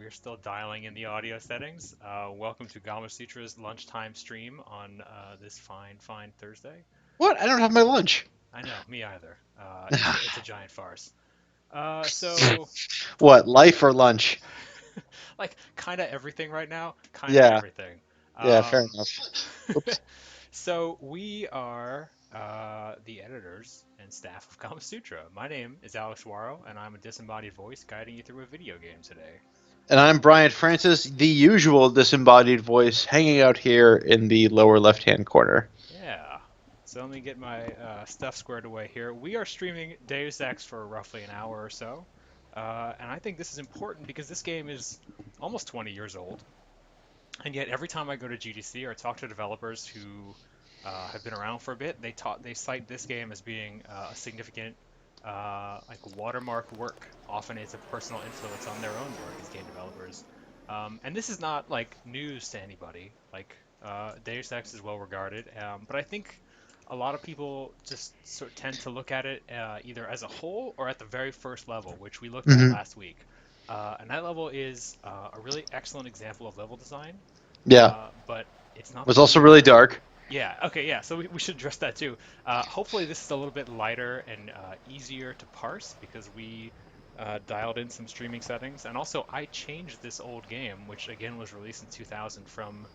we're still dialing in the audio settings. Welcome to Gamasutra's lunchtime stream on this fine Thursday. What? I don't have my lunch. I know, me either. It's a giant farce. So, What? Life or lunch? like, kind of everything right now, kind of Yeah. everything. Yeah. Fair Um, enough. Oops. so, we are the editors and staff of Gamasutra. My name is Alex Waro, and I'm a disembodied voice guiding you through a video game today. And I'm Brian Francis, the usual disembodied voice, hanging out here in the lower left-hand corner. Yeah. So let me get my stuff squared away here. We are streaming Deus Ex for roughly an hour or so. And I think this is important because this game is almost 20 years old. And yet every time I go to GDC or talk to developers who have been around for a bit, they cite this game as being a significant like watermark work. Often it's a personal influence on their own work as game developers. And this is not like news to anybody. Like Deus Ex is well regarded, but I think a lot of people just sort of tend to look at it either as a whole or at the very first level, which we looked at Hmm. last week. And that level is a really excellent example of level design, Yeah. but it's not Was the also only really one. dark. Yeah, okay, yeah, so we should address that too. Hopefully, this is a little bit lighter and easier to parse because we dialed in some streaming settings. And also, I changed this old game, which again was released in 2000, from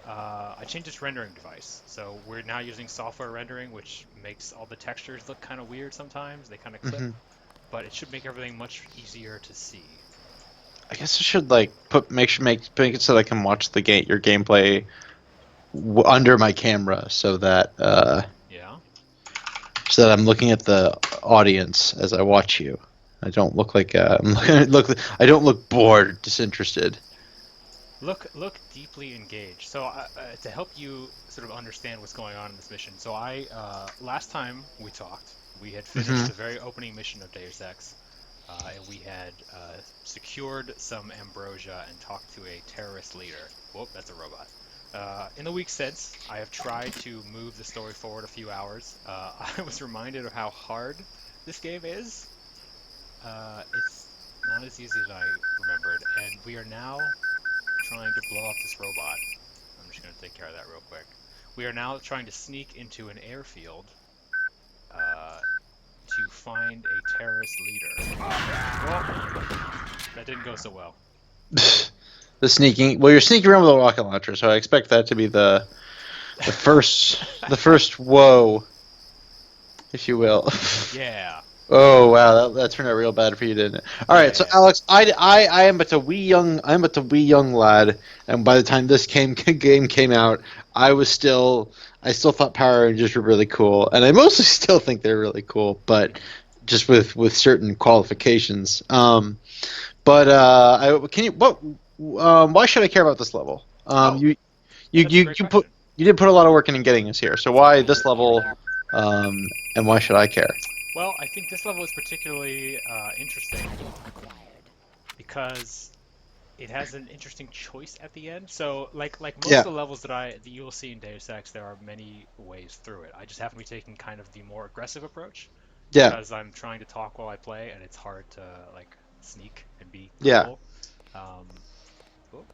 I changed its rendering device. So we're now using software rendering, which makes all the textures look kind of weird sometimes. They kind of clip, Hmm. but it should make everything much easier to see. I guess I should like make it so that I can watch your gameplay under my camera, Yeah? so that I'm looking at the audience as I watch you. I don't look like I don't look bored, disinterested. Look deeply engaged. So to help you sort of understand what's going on in this mission, so I last time we talked, we had finished Hmm. the very opening mission of Deus Ex, and we had secured some ambrosia and talked to a terrorist leader. Whoop, that's a robot. In the weeks since, I have tried to move the story forward a few hours. I was reminded of how hard this game is. It's not as easy as I remembered, and we are now trying to blow up this robot. I'm just going to take care of that real quick. We are now trying to sneak into an airfield uh, to find a terrorist leader. Well, that didn't go so well. The sneaking. Well, you're sneaking around with a rocket launcher, so I expect that to be the first whoa, if you will. Yeah, Oh wow, that turned out real bad for you, didn't it? All right, so yeah. Alex, I am but a wee young lad, and by the time this game came out, I still thought Power Rangers were really cool, and I mostly still think they're really cool, but just with certain qualifications. But I can you what why should I care about this level? Oh, You that's a you great you put question. you did put a lot of work in getting us here, so why this level, um, and why should I care? Well, I think this level is particularly interesting because it has an interesting choice at the end. So, like most of Yeah, the levels that you will see in Deus Ex, there are many ways through it. I just happen to be taking kind of the more aggressive approach yeah, because I'm trying to talk while I play, and it's hard to like sneak and be yeah. cool. Um, cool.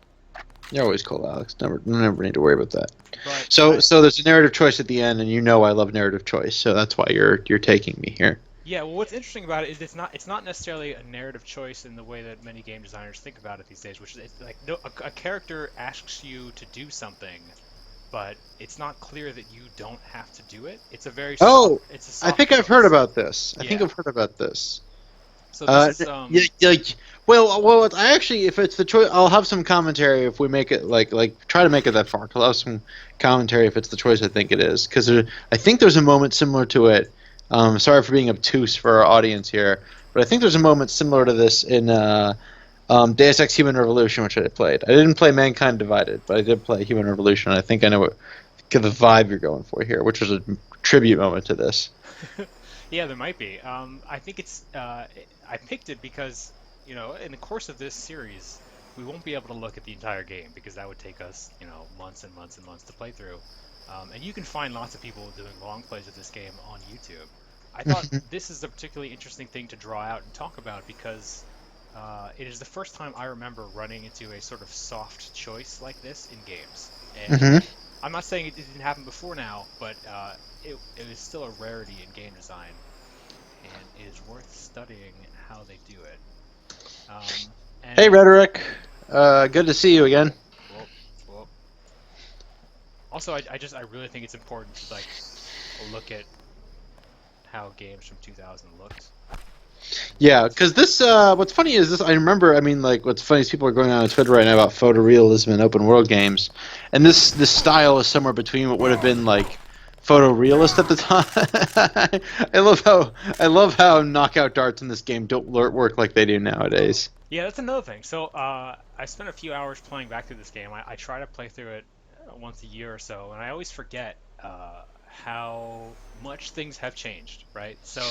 You're always cool, Alex. Never need to worry about that. But So there's a narrative choice at the end, and you know I love narrative choice, so that's why you're taking me here. yeah, well, what's interesting about it is it's not necessarily a narrative choice in the way that many game designers think about it these days, which is it's like no, a character asks you to do something, but it's not clear that you don't have to do it. Oh, It's a I soft think I've heard choice. about this. I think Yeah. I've heard about this. So this is Yeah, like, well, I actually, if it's the choice, I'll have some commentary if we make it try to make it that far. I'll have some commentary if it's the choice I think it is, because I think there's a moment similar to it. Sorry for being obtuse for our audience here, but I think there's a moment similar to this in Deus Ex: Human Revolution, which I played. I didn't play Mankind Divided, but I did play Human Revolution. I think I know what the vibe you're going for here, which was a tribute moment to this. Yeah, there might be. I think I picked it because, in the course of this series, we won't be able to look at the entire game because that would take us, months and months and months to play through. And you can find lots of people doing long plays of this game on YouTube. I thought this is a particularly interesting thing to draw out and talk about because it is the first time I remember running into a sort of soft choice like this in games. And Hmm. I'm not saying it didn't happen before now, but it is still a rarity in game design, and it is worth studying how they do it. Um, Hey, and Rhetoric. Good to see you again. well, well, also I really think it's important to like look at how games from 2000 looked. Yeah, And because this, what's funny is this, I remember, I mean, like, what's funny is people are going on Twitter right now about photorealism in open world games. And this style is somewhere between what would have been, like, photorealist at the time. I love how knockout darts in this game don't work like they do nowadays. yeah, that's another thing. So I spent a few hours playing back through this game. I try to play through it once a year or so, and I always forget how much things have changed, right? So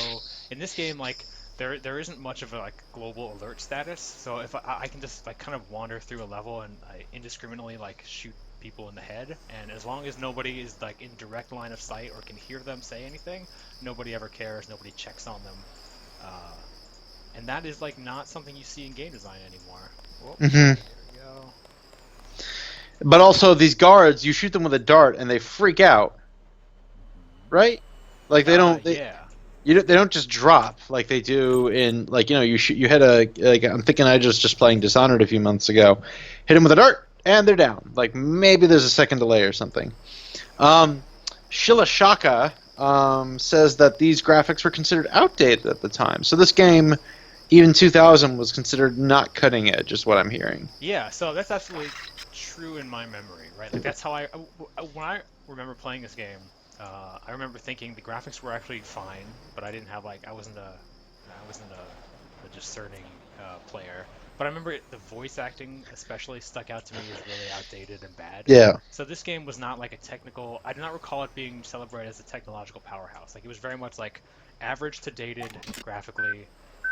in this game, like there isn't much of a like global alert status. So if I can just like kind of wander through a level and I indiscriminately like shoot people in the head, and as long as nobody is like in direct line of sight or can hear them say anything, nobody ever cares. Nobody checks on them. Uh, and that is like not something you see in game design anymore. Whoop, Hmm. there we go. But also, these guards, you shoot them with a dart and they freak out, Hmm. right? Like, Yeah. they don't just drop like they do in like you hit a like I'm thinking I just playing Dishonored a few months ago, hit them with a dart and they're down. Like maybe there's a second delay or something. Um, Shilashaka says that these graphics were considered outdated at the time. So this game, even 2000, was considered not cutting edge, is what I'm hearing. Yeah, so that's absolutely true in my memory, right? Like that's how when I remember playing this game, I remember thinking the graphics were actually fine, but I didn't have like I wasn't a discerning player. But I remember the voice acting especially stuck out to me as really outdated and bad. Yeah. So this game was not like a technical. I do not recall it being celebrated as a technological powerhouse. Like it was very much like average to dated graphically,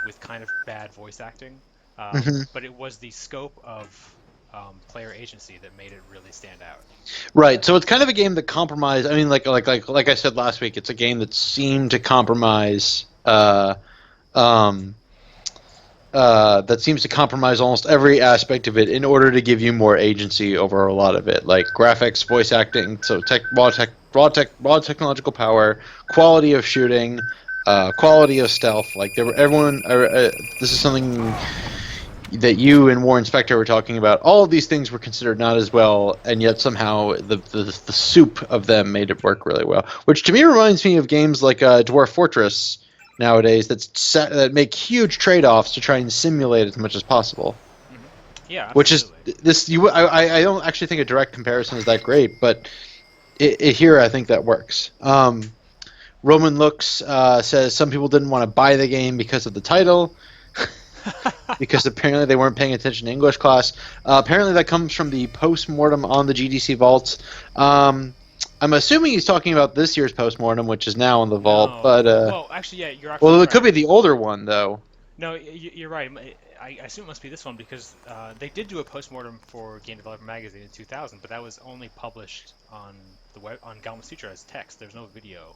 with kind of bad voice acting. Hmm. But it was the scope of player agency that made it really stand out. Right. So it's kind of a game that compromised. I mean, like I said last week, it's a game that seemed to compromise. Um, that seems to compromise almost every aspect of it in order to give you more agency over a lot of it, like graphics, voice acting, so raw technological power, quality of shooting, quality of stealth. Like there were everyone. This is something that you and Warren Spector were talking about. All of these things were considered not as well, and yet somehow the soup of them made it work really well. Which to me reminds me of games like Dwarf Fortress nowadays that make huge trade-offs to try and simulate as much as possible. Hmm. Yeah, Which is absolutely. this you I don't actually think a direct comparison is that great, but here I think that works. Roman Looks says some people didn't want to buy the game because of the title, because apparently they weren't paying attention to English class. Apparently that comes from the post-mortem on the GDC vaults. I'm assuming he's talking about this year's post-mortem, which is now in the vault, No, but well, actually, yeah, you're well, absolutely it could right. be the older one though. No, you're right. I assume it must be this one because they did do a postmortem for Game Developer Magazine in 2000, but that was only published on the web on Gamasutra as text. There's no video.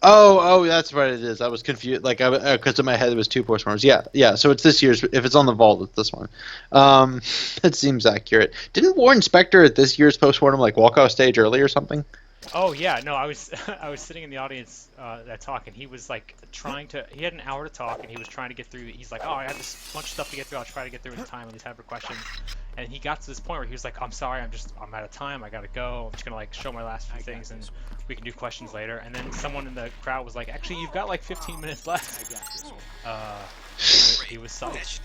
Oh, that's what it is. I was confused, like, because in my head it was two postmortems. Yeah, yeah. So it's this year's. If it's on the vault, it's this one. Um, that seems accurate. Didn't Warren Spector at this year's postmortem like walk off stage early or something? Oh yeah, no, I was I was sitting in the audience that talk, and he was like trying to. He had an hour to talk, and he was trying to get through. He's like, oh, I have this bunch of stuff to get through. I'll try to get through in time, and least have for questions. And he got to this point where he was like, I'm sorry, I'm out of time. I gotta go. I'm just gonna like show my last few things, and we can do questions later. And then someone in the crowd was like, actually, you've got like 15 minutes left. And he was psyched.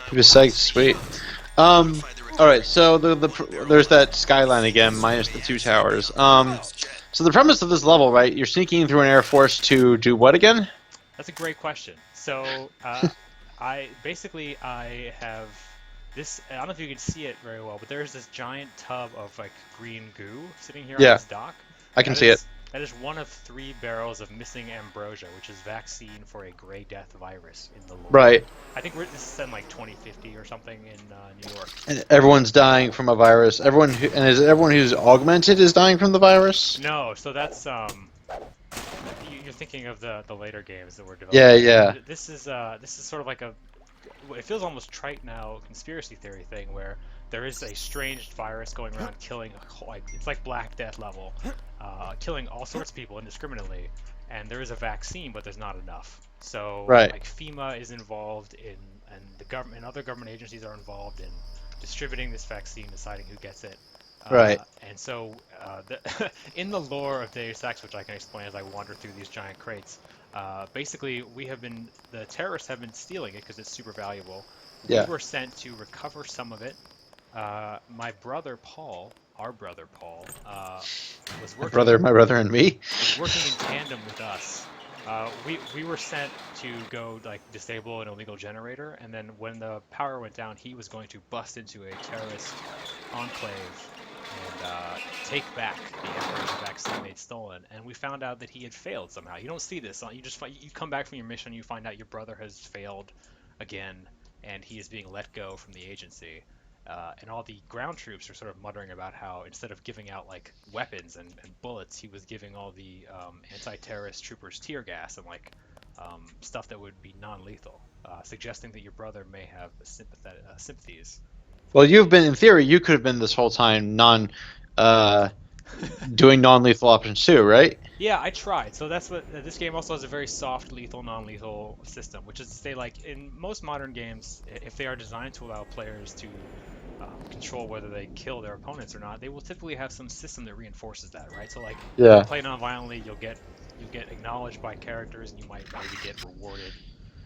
He was psyched. Sweet. All right. So there's that skyline again, minus the two towers. So the premise of this level, right? You're sneaking through an air force to do what again? That's a great question. So, I have this. I don't know if you can see it very well, but there's this giant tub of like green goo sitting here on Yeah, this dock. I can That see it. is one of 3 barrels of missing ambrosia, which is vaccine for a gray death virus in the lore. Right. I think this is set in like 2050 or something in New York. And everyone's dying from a virus. And is it everyone who's augmented is dying from the virus? No, so that's you're thinking of the later games that were Yeah, developed. yeah. This is sort of like a it feels almost trite now, conspiracy theory thing where there is a strange virus going around killing like it's like Black Death level, killing all sorts of people indiscriminately, and there is a vaccine, but there's not enough. So Right. like FEMA is involved in, and the government and other government agencies are involved in distributing this vaccine, deciding who gets it. Right. And so, in the lore of Deus Ex, which I can explain as I wander through these giant crates, basically the terrorists have been stealing it because it's super valuable. We Yeah. were sent to recover some of it. My brother Paul, our brother Paul, was working My brother and me. was working in tandem with us. We were sent to go like disable an illegal generator, and then when the power went down, he was going to bust into a terrorist enclave and take back the mRNA vaccine they'd stolen. And we found out that he had failed somehow. You don't see this. You come back from your mission, you find out your brother has failed again, and he is being let go from the agency. And all the ground troops are sort of muttering about how instead of giving out like weapons and bullets, he was giving all the anti-terrorist troopers tear gas and like stuff that would be non-lethal, suggesting that your brother may have sympathies. Well, you've been in theory. You could have been this whole time uh, doing non-lethal options too, right? Yeah, I tried. So that's what this game also has a very soft lethal, non-lethal system, which is to say, like in most modern games, if they are designed to allow players to control whether they kill their opponents or not, they will typically have some system that reinforces that, right? So like if you Yeah. play non-violently, you'll get acknowledged by characters, and you might maybe get rewarded.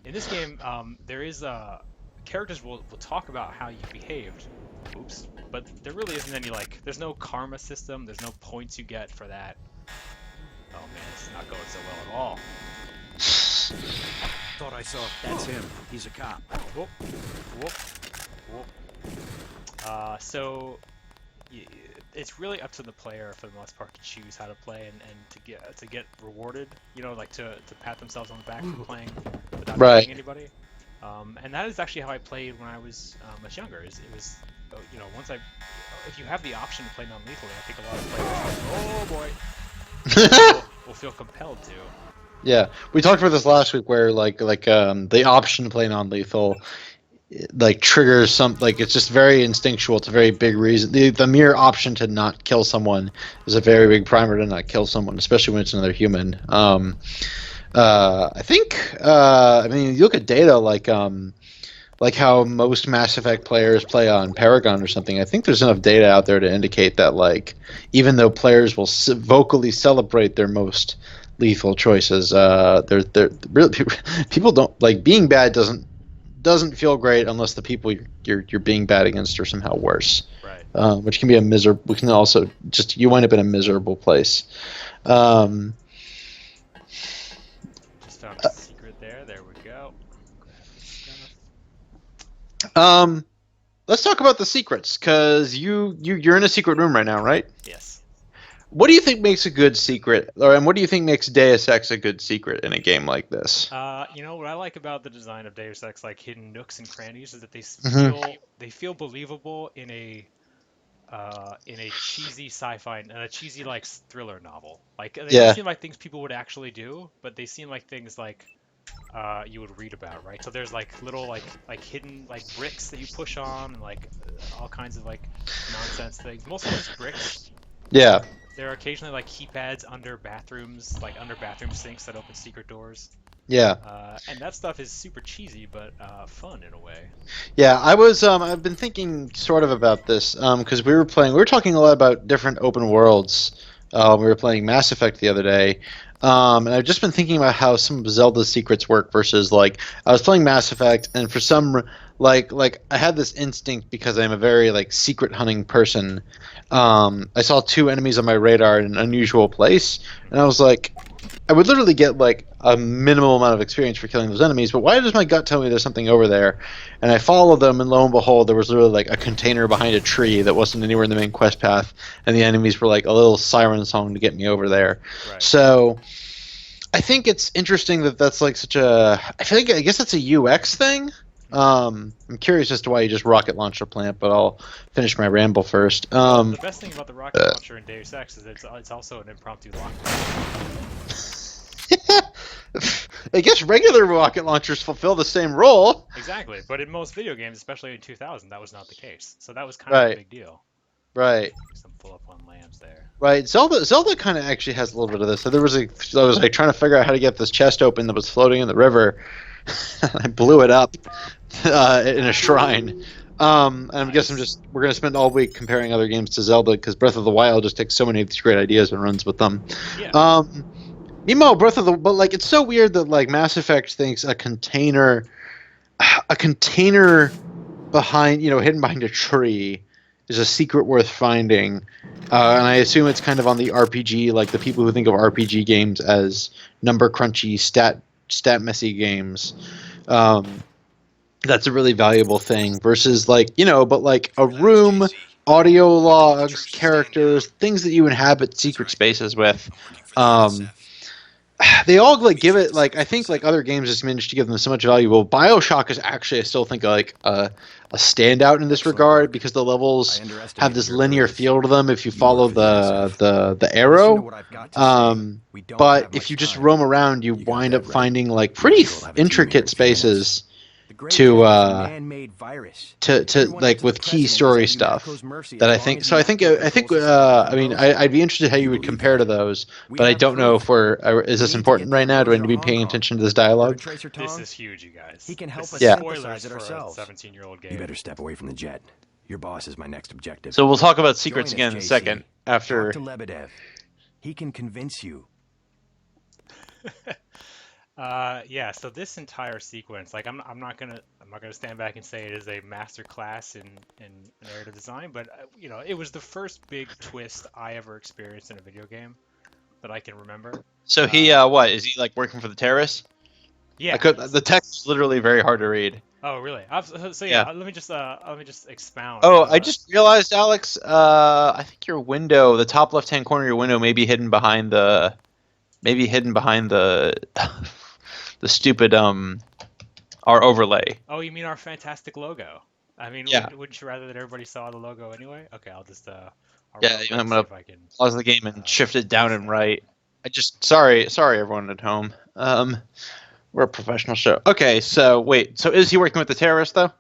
In this game, there is characters will talk about how you behaved. Oops. But there really isn't any like there's no karma system. There's no points you get for that. Oh man, this is not going so well at all. Thought I saw. That's him. He's a cop. Whoop, whoop, whoop. So it's really up to the player for the most part to choose how to play and to get rewarded. You know, like to pat themselves on the back for playing without Right. killing anybody. And that is actually how I played when I was much younger. It was you know if you have the option to play non-lethally, I think a lot of players will feel compelled to. Yeah, we talked about this last week, where the option to play non-lethal like triggers some, like it's just very instinctual. It's a very big reason. The mere option to not kill someone is a very big primer to not kill someone, especially when it's another human. I think I mean, you look at data like how most Mass Effect players play on Paragon or something. I think there's enough data out there to indicate that, like, even though players will vocally celebrate their most lethal choices, they're really, people don't like being bad. Doesn't feel great unless the people you're being bad against are somehow worse, Right. which can be a miserable. We can also just, you wind up in a miserable place. Um, Just found a secret there. There we go. Grab this stuff. um, let's talk about the secrets, because you're in a secret room right now, right? Yes. What do you think makes a good secret, and what do you think makes Deus Ex a good secret in a game like this? You know what I like about the design of Deus Ex, like hidden nooks and crannies, is that Mhm. they feel believable in a cheesy sci-fi and a cheesy like thriller novel. Like they don't Yeah, seem like things people would actually do, but they seem like things like you would read about, right? So there's like little like hidden like bricks that you push on, and like all kinds of like nonsense things. Mostly just bricks. yeah, There are occasionally like keypads under bathrooms, like under bathroom sinks that open secret doors. yeah. And that stuff is super cheesy, but fun in a way. Yeah, I've been thinking sort of about this, because we were talking a lot about different open worlds. We were playing Mass Effect the other day, and I've just been thinking about how some of Zelda's secrets work versus, like, I was playing Mass Effect, and for some, like I had this instinct, because I'm a very like secret hunting person. I saw two enemies on my radar in an unusual place, and I was like, I would literally get like a minimal amount of experience for killing those enemies, but why does my gut tell me there's something over there? And I followed them, and lo and behold, there was literally like a container behind a tree that wasn't anywhere in the main quest path, and the enemies were like a little siren song to get me over there. Right. So I think it's interesting that that's like such a. I guess it's a UX thing. I'm curious as to why you just rocket launch a plant, but I'll finish my ramble first. Well, the best thing about the rocket launcher in Deus Ex is it's also an impromptu lock. I guess regular rocket launchers fulfill the same role. Exactly, but in most video games, especially in 2000, that was not the case. So that was kind of a Right, big deal. right, Some pull up on lambs there. right. Zelda kind of actually has a little bit of this. So I was like trying to figure out how to get this chest open that was floating in the river. I blew it up in a shrine. And I guess we're gonna spend all week comparing other games to Zelda because Breath of the Wild just takes so many of these great ideas and runs with them. Yeah. Meanwhile, but like it's so weird that like Mass Effect thinks a container behind hidden behind a tree is a secret worth finding, and I assume it's kind of on the RPG, like the people who think of RPG games as number crunchy stat messy games. Um, that's a really valuable thing versus but like a Relax, room, JC. audio logs, Church is stand characters, down. things that you inhabit That's secret right. spaces with. I'm working for the Um, NSF. they all like Meet give you at it the like I think like 747. other games just managed to give them so much value. Well, BioShock is actually I still think like a standout in this Excellent regard work. because the I levels have underestimated this your linear abilities. feel to them if you You work follow for the NSF. the Listen to arrow. what I've got to say. We don't But have if much you just time. roam around, you You got wind that up right. finding like You pretty also will have a teammate in intricate a few minutes. spaces The Grey to Death is a man-made virus. to Everyone up like to the with key president is story at stuff UNATCO's mercy that as I long think as so UNATCO I think controls the supply I from mean both sides. I'd be interested how Do you would believe compare to that? those, We but I have don't know if proof. is We this need to get important right that now? Do I loser need to to be Hong paying Kong. attention to this Got a dialogue? tracer, This Tom? is huge, you guys. He can help This us is Yeah. spoilers synthesize it for a ourselves. 17-year-old You game. better step away from the jet. Your boss is my next objective. So we'll talk about Join secrets us, again in a second JC. Talk after. to Lebedev. He can convince you. Yeah, so this entire sequence, like I'm not gonna stand back and say it is a master class in narrative design, but it was the first big twist I ever experienced in a video game that I can remember. So he Uh, what is he like working for the terrorists? I yeah. could the text is literally very hard to read. Oh, really? So Yeah. yeah, let me just expound. Oh, I just realized, Alex. I think your window, the top left-hand corner of your window, may be hidden behind the the stupid our overlay. Oh, you mean our fantastic logo? I mean, Yeah. wouldn't you rather that everybody saw the logo anyway? Okay, I'll Yeah, real I'm quick see gonna if I can pause the game and shift it down fix and that. right. I just sorry everyone at home. We're a professional show. Okay, so wait, so is he working with the terrorists though?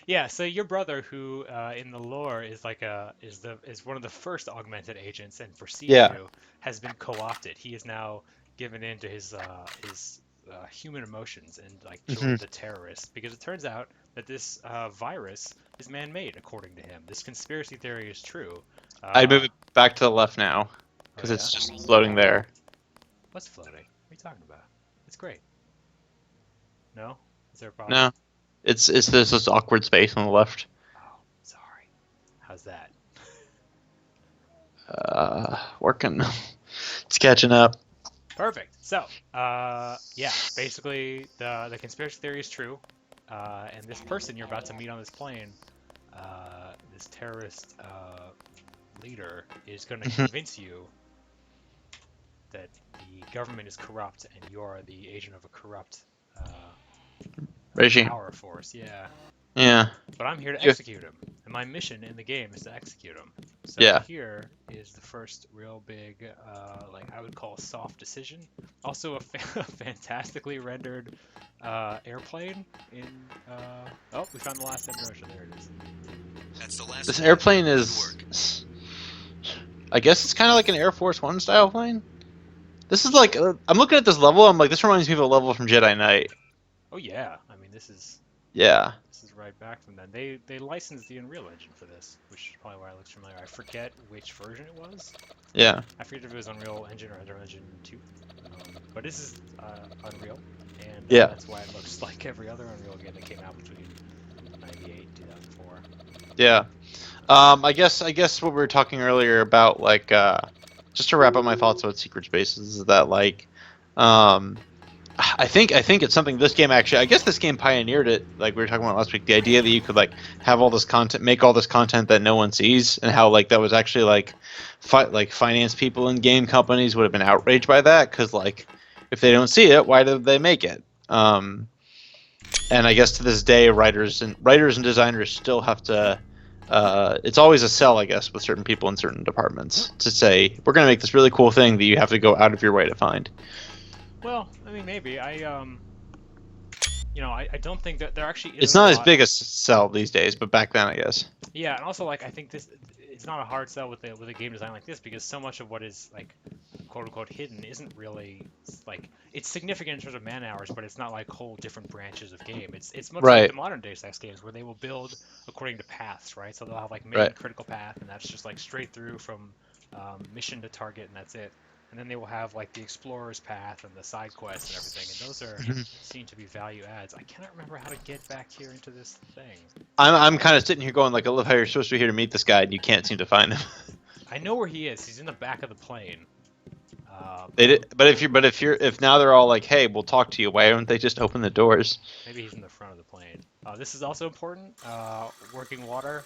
Yeah, so your brother, who in the lore is like is one of the first augmented agents and foreseen Yeah. to, has been co-opted. He is now given into his human emotions and like Hmm. joined the terrorists because it turns out that this virus is man-made, according to him. This conspiracy theory is true. I'd move Uh, it back to the left now oh because yeah, it's just floating there. what's floating? What are you talking about? It's great. No? Is there a problem? No, it's this awkward space on the left. Oh, sorry. How's that? Working. It's catching up. Perfect. So, yeah, basically the conspiracy theory is true, and this person you're about to meet on this plane, this terrorist leader, is going to Mhm. convince you that the government is corrupt and you are the agent of a corrupt Regime. power force. Yeah, Yeah. but I'm here to You- execute him, and my mission in the game is to execute him. So Yeah. here is the first real big, like I would call a soft decision. Also a fantastically rendered airplane in. Oh, we found the last Ambrosia. There it is. That's the last This one. airplane Good is. I guess it's kind of like an Air Force One style plane. This is like I'm looking at this level. I'm like, this reminds me of a level from Jedi Knight. Oh yeah, I mean this is Yeah. right back from then. They licensed the Unreal Engine for this, which is probably why it looks familiar. I forget which version it was. Yeah. I forget if it was Unreal Engine or Unreal Engine 2. But this is Unreal, and Yeah. that's why it looks like every other Unreal game that came out between 98 and 2004. Yeah. I guess what we were talking earlier about, like, just to wrap up my thoughts about secret spaces, is that like, I think it's something this game actually. I guess this game pioneered it. Like we were talking about last week, the idea that you could like have all this content, make all this content that no one sees, and how like that was actually like, finance people and game companies would have been outraged by that because like, if they don't see it, why did they make it? And I guess to this day, writers and designers still have to. It's always a sell, I guess, with certain people in certain departments to say we're going to make this really cool thing that you have to go out of your way to find. Well, I mean, maybe. I don't think that there actually It's isn't a not as lot. big a sell these days, but back then, I guess. Yeah, and also like I think this it's not a hard sell with a game design like this because so much of what is like quote unquote hidden isn't really like it's significant in terms of man hours, but it's not like whole different branches of game. It's much like Right, the modern Deus Ex games where they will build according to paths, right? So they'll have like main right. critical path, and that's just like straight through from mission to target, and that's it. And then they will have like the explorer's path and the side quests and everything, and those are Mhm. seem to be value adds. I cannot remember how to get back here into this thing. I'm kind of sitting here going like, I love how you're supposed to be here to meet this guy, and you can't seem to find him. I know where he is. He's in the back of the plane. They did, but if now they're all like, hey, we'll talk to you. Why don't they just open the doors? Maybe he's in the front of the plane. This is also important. Working water,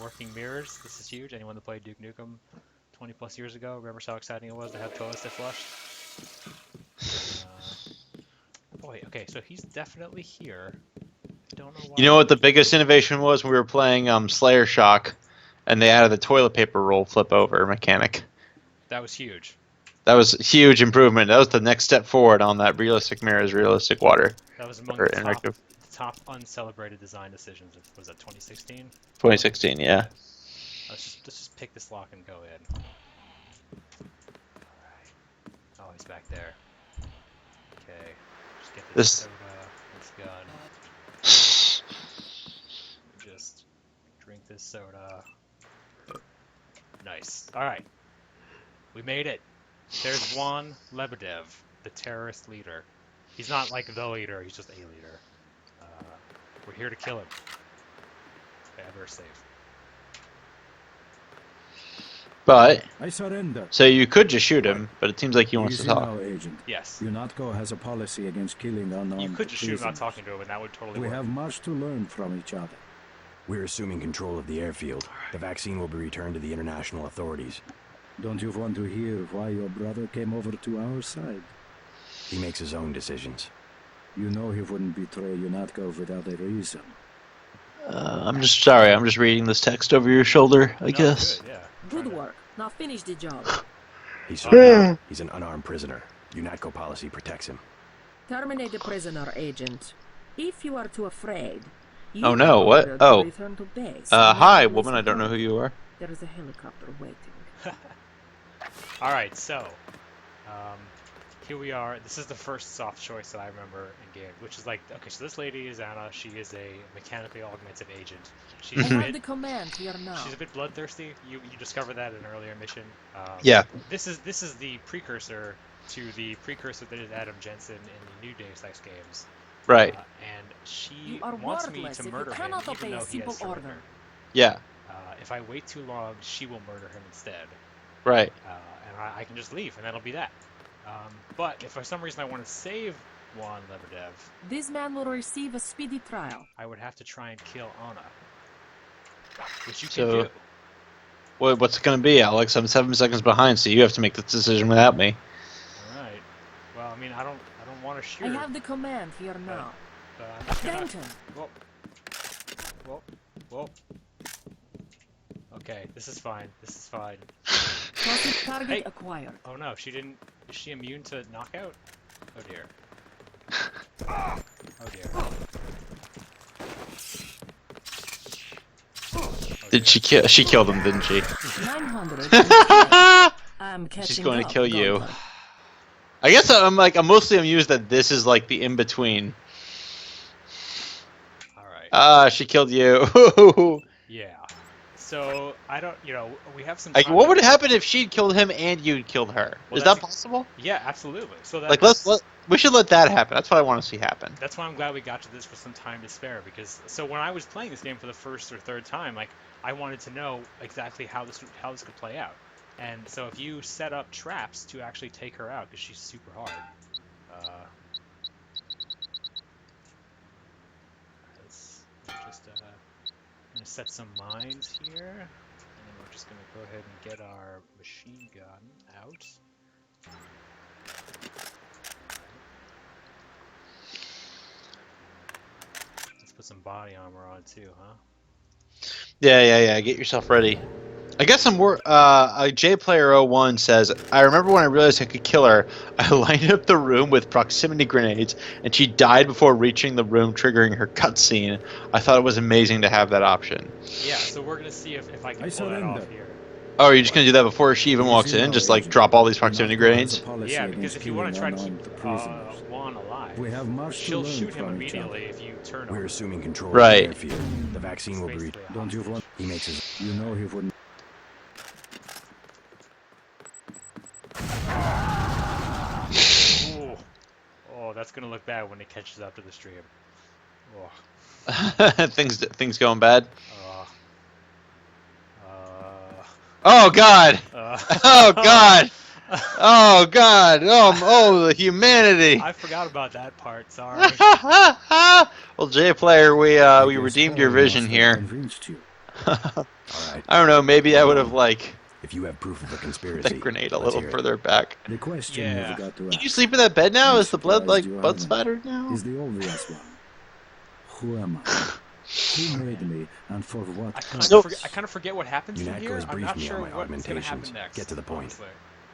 working mirrors. This is huge. Anyone that played Duke Nukem 20 plus years ago remembers how exciting it was to have toilets that flushed. Boy, okay, so he's definitely here. I don't know why. You know what the biggest innovation was? We were playing Slayer Shock, and they added the toilet paper roll flip over mechanic. That was huge. That was a huge improvement. That was the next step forward on that realistic mirrors, realistic water. That was among Or the interactive. top uncelebrated design decisions. Was that 2016? 2016, yeah. Let's just pick this lock and go in. Alright. Oh, he's back there. Okay. Just get this This soda, this gun. Just drink this soda. Nice. Alright. We made it. There's Juan Lebedev, the terrorist leader. He's not like the leader, he's just a leader. We're here to kill him. Okay, I better save. But I surrender. so you could just shoot him, but it seems like he wants to Easy talk. now, Agent. Yes. UNATCO has a policy against killing unarmed You could just shoot him without prisoners. talking to him, and that would totally We work. have much to learn from each other. We're assuming control of the airfield. The vaccine will be returned to the international authorities. Don't you want to hear why your brother came over to our side? He makes his own decisions. You know he wouldn't betray UNATCO without a reason. I'm just sorry. I'm just reading this text over your shoulder, I No, guess. Good, yeah. Good work. Now finish the job. He's surrendered. He's an unarmed prisoner. UNATCO policy protects him. Terminate the prisoner, Agent. If you are too afraid, you Oh, no, are what? ordered to Oh. return to base. Hi, woman. I don't know who you are. There is a helicopter waiting. Alright, so here we are. This is the first soft choice that I remember in game, which is like, okay, so this lady is Anna. She is a mechanically augmented agent. I She's a have the bit, command here now. she's a bit bloodthirsty. You discovered that in an earlier mission. Yeah. This is the precursor to the precursor that is Adam Jensen in the new Deus Ex games. Right. And she You are wants me worthless to if you murder him, cannot even obey though a he has simple order. surrendered. Yeah. If I wait too long, she will murder him instead. Right. And I can just leave, and that'll be that. But if for some reason I want to save Juan Lebedev, This man will receive a speedy trial. I would have to try and kill Anna, which you So- can do. What's it going to be, Alex? I'm 7 seconds behind, so you have to make this decision without me. All right. Well, I mean, I don't want to shoot I her, have the command here now. but I'm just gonna. Attention! Whoa. Whoa. Whoa. Okay, this is fine. This is fine. Target Hey. acquired. Oh no, she didn't. Is she immune to knockout? Oh dear. Oh dear. Oh Did she kill? She killed him, didn't she? 900. I'm catching She's going to up, kill you. Gunther. I guess I'm mostly amused that this is like the in between. All right. She killed you. Yeah. So I don't. We have some. Like, time what to- would happen if she'd killed him and you'd killed her? Well, Is that's that ex- possible? Yeah, absolutely. So Like, we should let that happen. That's what I want to see happen. That's why I'm glad we got to this with some time to spare, because so when I was playing this game for the first or third time, like I wanted to know exactly how this could play out. And so if you set up traps to actually take her out, because she's super hard. Let's just gonna set some mines here, and then we're just gonna go ahead and get our machine gun out. Let's put some body armor on too, huh? Yeah. Get yourself ready. I guess some more. JPlayer01 says, I remember when I realized I could kill her, I lined up the room with proximity grenades, and she died before reaching the room, triggering her cutscene. I thought it was amazing to have that option. Yeah, so we're gonna see if I can I pull that off surrender. here. Oh, are you just gonna do that before she even walks Easy in? now, Just like Agent. drop all these proximity UNATCO has a grenades? policy Yeah, because against if you want to try killing to unarmed keep prisoners. Juan alive, We have much to she'll learn shoot him from each immediately other. if you turn on We're him. assuming control Right. of the airfield. The vaccine will be Basically a Don't you hostage. want? He makes his. You know he wouldn't. Ooh. Oh, that's gonna look bad when it catches up to the stream. Oh. things going bad. Uh, Oh God! uh, Oh God! Oh God! Oh, the humanity! I forgot about that part. Sorry. Well, JPlayer, we I guess redeemed your Paul vision must have here. Convinced you. All right. I don't know. Maybe I would have like If you have proof of a that conspiracy, grenade a let's little hear it. further back. The question Yeah. you've got to Can you ask sleep in that bed now? I'm Is the blood surprised you like blood haven't. splattered now? is the obvious one. Who am I? Who made me, and for what purpose? I kind of forget what happens from UNATCO here. has I'm briefed not me sure on my what's gonna happen augmentations. next. Get to the point. honestly.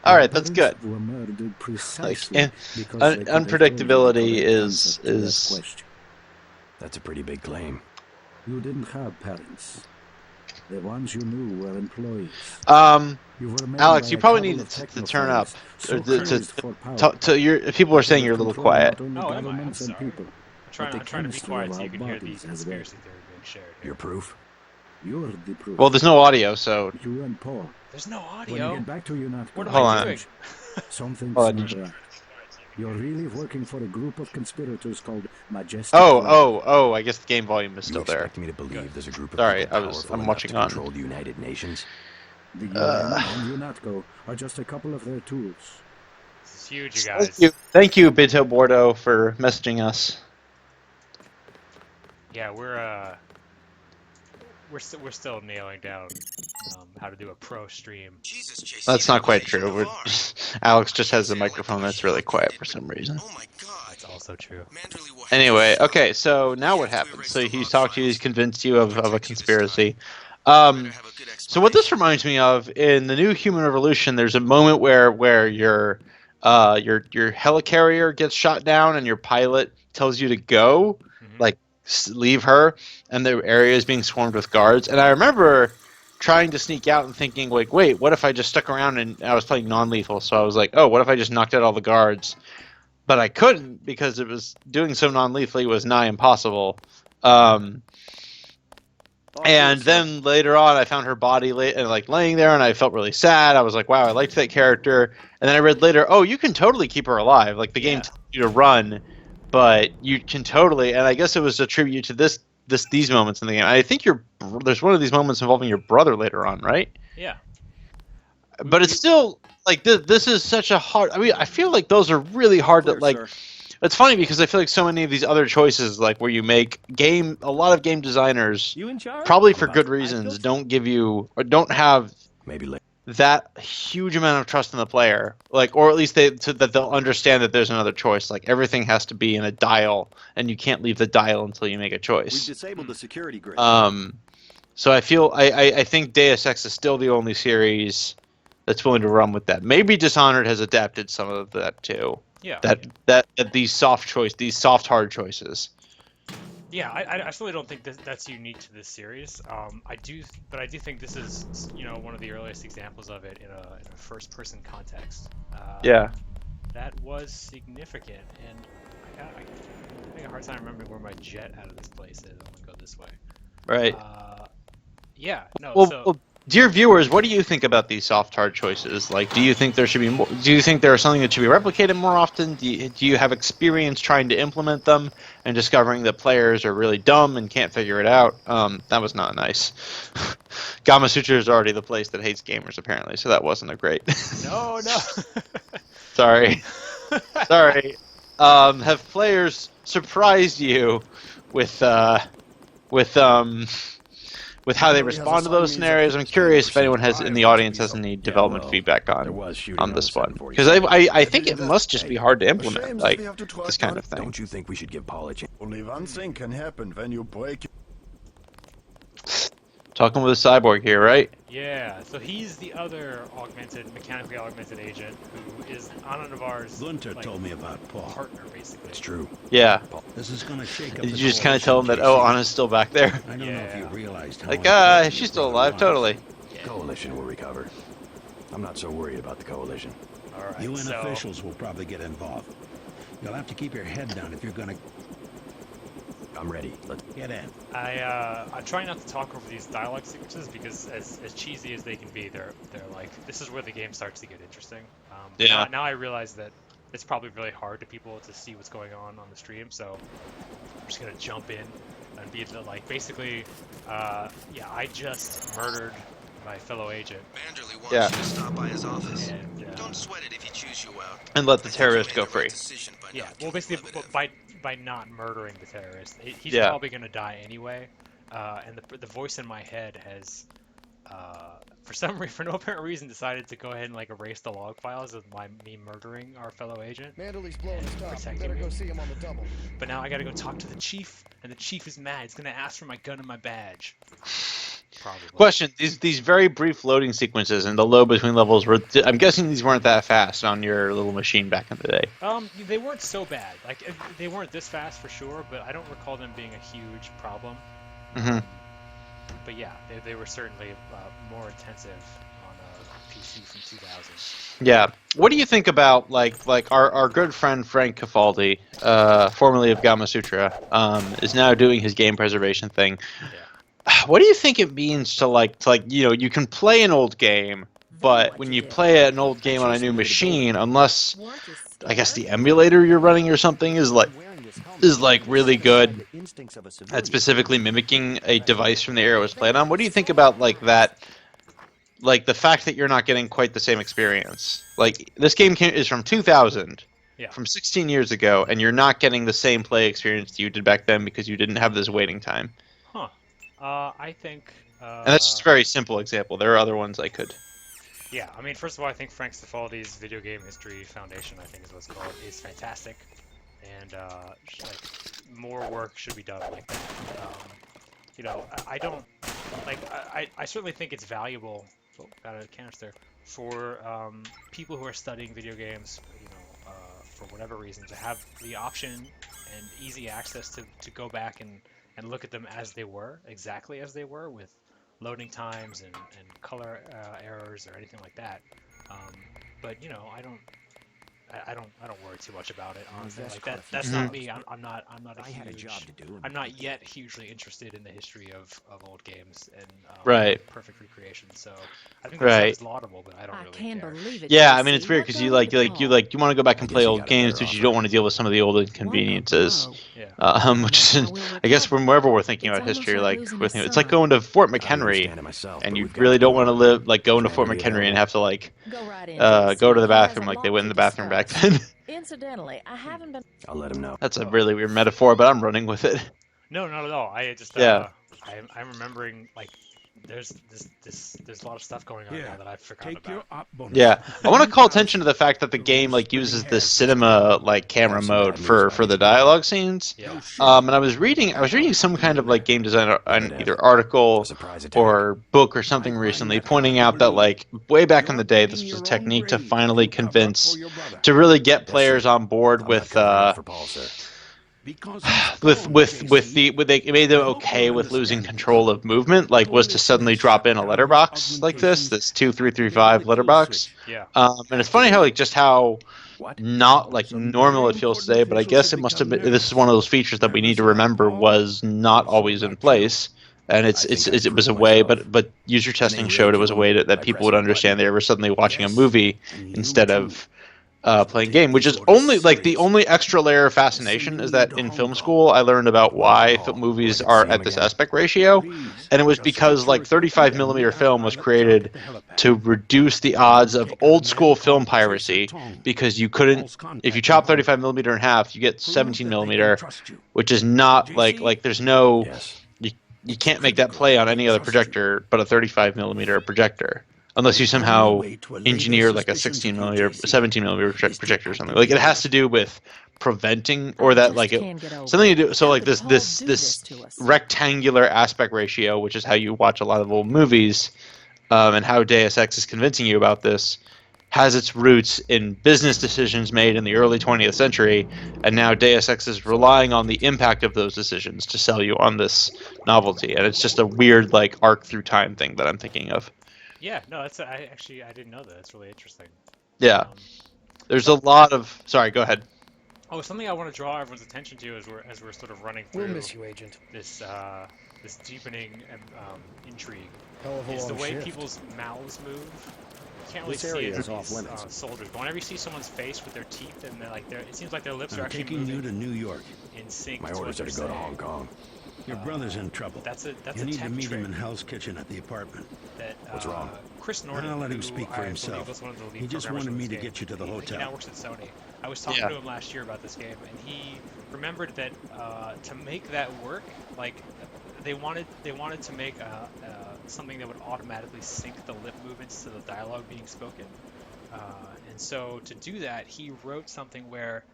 All Your right, that's good. parents were murdered precisely and because they could have unpredictability told you the correct is- answer to that is- question. That's a pretty big claim. You didn't have parents. The ones you knew were employees. You were made Alex, by you a probably couple need of to turn up. technophiles, Or so to- crazed for power. people are They saying could you're a little control quiet. not only Oh, am I? I'm governments and sorry. people, I'm but the trying to be chemistry quiet of so you our can hear the bodies as well. conspiracy theory being shared here. Your proof? You're the proof. Well, there's no audio, so You and Paul. There's no When you audio. get back to UNATCO, What am Hold I on. doing? something's Hold on, not did you- right. You're really working for a group of conspirators called Majestic. oh! I guess the game volume is You still there. expect me to believe there's a group of Sorry, people I'm powerful enough watching to on. control the United Nations? The UN and UNATCO are just a couple of their tools. This is huge, you Thank guys. thank you, Bito Bordo, for messaging us. Yeah, we're still nailing down how to do a pro stream. Jesus, JC, That's not quite raised true. the bar. Alex just has a microphone that's really quiet for some reason. Oh my god. That's also true. Manderly will have Anyway, to okay, so now what Yes, we happens? erased So the he's log talked to you, files. he's convinced you of a Protect you this conspiracy. Better have a good So what this explanation. reminds me of, in the new Human Revolution, there's a moment where your helicarrier gets shot down and your pilot tells you to go, Mhm. like leave her, and the area is being swarmed with guards. And I remember trying to sneak out and thinking, like, wait, what if I just stuck around? And I was playing non-lethal, so I was like, oh, what if I just knocked out all the guards? But I couldn't because it was doing so non-lethally was nigh impossible. And then later on, I found her body laying there, and I felt really sad. I was like, "Wow, I liked that character." And then I read later, "Oh, you can totally keep her alive. Like the game Yeah. tells you to run, but you can totally." And I guess it was a tribute to these moments in the game. I think there's one of these moments involving your brother later on, right? Yeah. But it's still like this is such a hard. I mean, I feel like those are really hard to like. It's funny because I feel like so many of these other choices, like where you make a lot of game designers, You in charge? probably for About good the reasons, bicycles? don't give you or don't have Maybe later. that huge amount of trust in the player, like, or at least that they'll understand that there's another choice. Like everything has to be in a dial, and you can't leave the dial until you make a We've choice. disabled the security grid. So I think Deus Ex is still the only series that's willing to run with that. Maybe Dishonored has adapted some of that too. Yeah. That these soft hard choices. Yeah, I certainly don't think that's unique to this series. I do think this is one of the earliest examples of it in a first-person context. Yeah. That was significant, and I'm having a hard time remembering where my jet out of this place is. I'm gonna go this way. Right. Yeah. No. Well, dear viewers, what do you think about these soft hard choices? Like, do you think there should be more? Do you think there is something that should be replicated more often? Do you have experience trying to implement them and discovering that players are really dumb and can't figure it out? That was not nice. Gamasutra is already the place that hates gamers, apparently, so that wasn't a great. no. Sorry. Sorry. Have players surprised you with how they respond to those scenarios? I'm curious if anyone in the audience has any development feedback There was shooting on this one, 747. because I think it must just be hard to implement, Shame like that we have to try this kind of thing. Don't you think we should give Paul a chance? Only one thing can happen when you break. Talking with a cyborg here, right? Yeah, so he's the other mechanically augmented agent who is Anna Navarre's Gunter like, told me about Paul. partner, basically. It's true. Yeah. This is gonna shake up Did the you just kind of coalition, tell him that, JC. oh, Anna's still back there? I don't know if you Yeah. realized how Like, important she's your still brother alive, was. totally. Yeah. Coalition will recover. I'm not so worried about the coalition. All right. UN so, officials will probably get involved. You'll have to keep your head down if you're gonna I'm ready. Let's get in. I'm trying not to talk over these dialogue sequences because as cheesy as they can be, they're like this is where the game starts to get interesting. Yeah. Now I realize that it's probably really hard to people to see what's going on the stream, so I'm just gonna jump in and be like basically, yeah, I just murdered my fellow agent. Manderley wants Yeah. you to stop by his office. And, Don't sweat it if he chews you out. And let the I think you terrorist made go the free. right decision by yeah, not well, killing basically Lebedev. by not murdering the terrorist, he's Yeah. probably gonna die anyway. And the voice in my head has, for no apparent reason, decided to go ahead and like erase the log files of me murdering our fellow agent. Manderley's blowing his top. Protecting Better me. go see him on the double. But now I gotta go talk to the chief, and the chief is mad. He's gonna ask for my gun and my badge. Probably. Question: These very brief loading sequences and the low between levels were. I'm guessing these weren't that fast on your little machine back in the day. They weren't so bad. Like they weren't this fast for sure, but I don't recall them being a huge problem. Mm-hmm. But yeah, they were certainly more intensive on a PC from 2000. Yeah. What do you think about like our good friend Frank Cafaldi, formerly of Gamasutra, is now doing his game preservation thing? Yeah. What do you think it means to like you can play an old game, but when you play an old game on a new machine, unless I guess the emulator you're running or something is like really good at specifically mimicking a device from the era it was played on. What do you think about like that? Like the fact that you're not getting quite the same experience. Like this game is from 2000, Yeah. from 16 years ago, and you're not getting the same play experience you did back then because you didn't have this waiting time. Huh. I think. And that's just a very simple example. There are other ones I could. Yeah, I mean, first of all, I think Frank Cifaldi's Video Game History Foundation, I think is what it's called, is fantastic, and like more work should be done like that. You know, I don't like. I certainly think it's valuable. Oh, got a canister for people who are studying video games. You know, for whatever reason, to have the option and easy access to go back and look at them as they were, exactly as they were, with loading times and color errors or anything like that. But you know, I don't worry too much about it. Honestly, like that's not me. I'm not a I had a huge. job to do. I'm not yet hugely interested in the history of old games and Right. perfect recreation. So I think that stuff Right. is laudable, but I don't I really can't care. believe it. Yeah, I JC. mean it's weird What because the you want to go back and I play guess you old got a games, better but you offer. don't want to deal with some of the old inconveniences. Yeah. Which is, I guess from wherever we're thinking It's about history, almost like like losing with a it's like son. going to Fort I don't McHenry, understand it myself, and but you we've got really to don't go want to on. go into Is Fort Manderley McHenry and available? have to like Go right in, go to the JC. bathroom He like has they a went in the lot to bathroom back discuss. then. Incidentally, I haven't been. I'll let him know. That's a really weird metaphor, but I'm running with it. No, not at all. I just Yeah. I'm remembering like there's a lot of stuff going on now that I've forgotten Take your about. op bonus. Yeah, I want to call attention to the fact that the game like uses this cinema like camera mode for the dialogue scenes. Yeah. And I was reading some kind of like game design on either article A surprise attack. or book or something recently, pointing out that like way back in the day, this was a technique to finally convince, to really get players on board I'm with not covering up for Paul, sir. it made them okay with losing control of movement, like was to suddenly drop in a letterbox like this 2335 letterbox. Yeah. And it's funny how like just how What? not like normal it feels today, but I guess it must have been. This is one of those features that we need to remember was not always in place, and it was a way, but user testing showed it was a way that people would understand they were suddenly watching a movie instead of playing game, which is only like the only extra layer of fascination is that in film school I learned about why movies are at this aspect ratio, and it was because like 35 millimeter film was created to reduce the odds of old school film piracy, because you couldn't, if you chop 35 millimeter in half, you get 17 millimeter, which is not like there's no, Yes. you can't make that play on any other projector but a 35 millimeter projector. Unless you somehow engineer like a 16 millimeter, 17 millimeter projector or something. Like it has to do with preventing, or that like something to do. So like this rectangular aspect ratio, which is how you watch a lot of old movies, and how Deus Ex is convincing you about this has its roots in business decisions made in the early 20th century, and now Deus Ex is relying on the impact of those decisions to sell you on this novelty, and it's just a weird like arc through time thing that I'm thinking of. Yeah, no, I didn't know that. It's really interesting. Yeah, Um, there's a some lot of. Sorry, go ahead. something I want to draw everyone's attention to as we're sort of running We'll through miss you, Agent. this this deepening intrigue Hell of a is the long way shift. people's mouths move. You can't really This see area it in is off these limits. soldiers, but whenever you see someone's face with their teeth and they're like, it seems like their lips are I'm actually taking you moving to New York. in sync My to what orders are they're to go to saying. Hong Kong. Your brother's in trouble. That's You a need to tech meet him trick in Hell's Kitchen at the apartment. that What's wrong? Chris Norton, I'll let him who speak for I believe himself. was one of the lead He just programmers wanted for me this to game. get you to the He hotel. now works at Sony. I was talking to him last year about this game, and he remembered that to make that work, like they wanted to make something that would automatically sync the lip movements to the dialogue being spoken. And so to do that, he wrote something where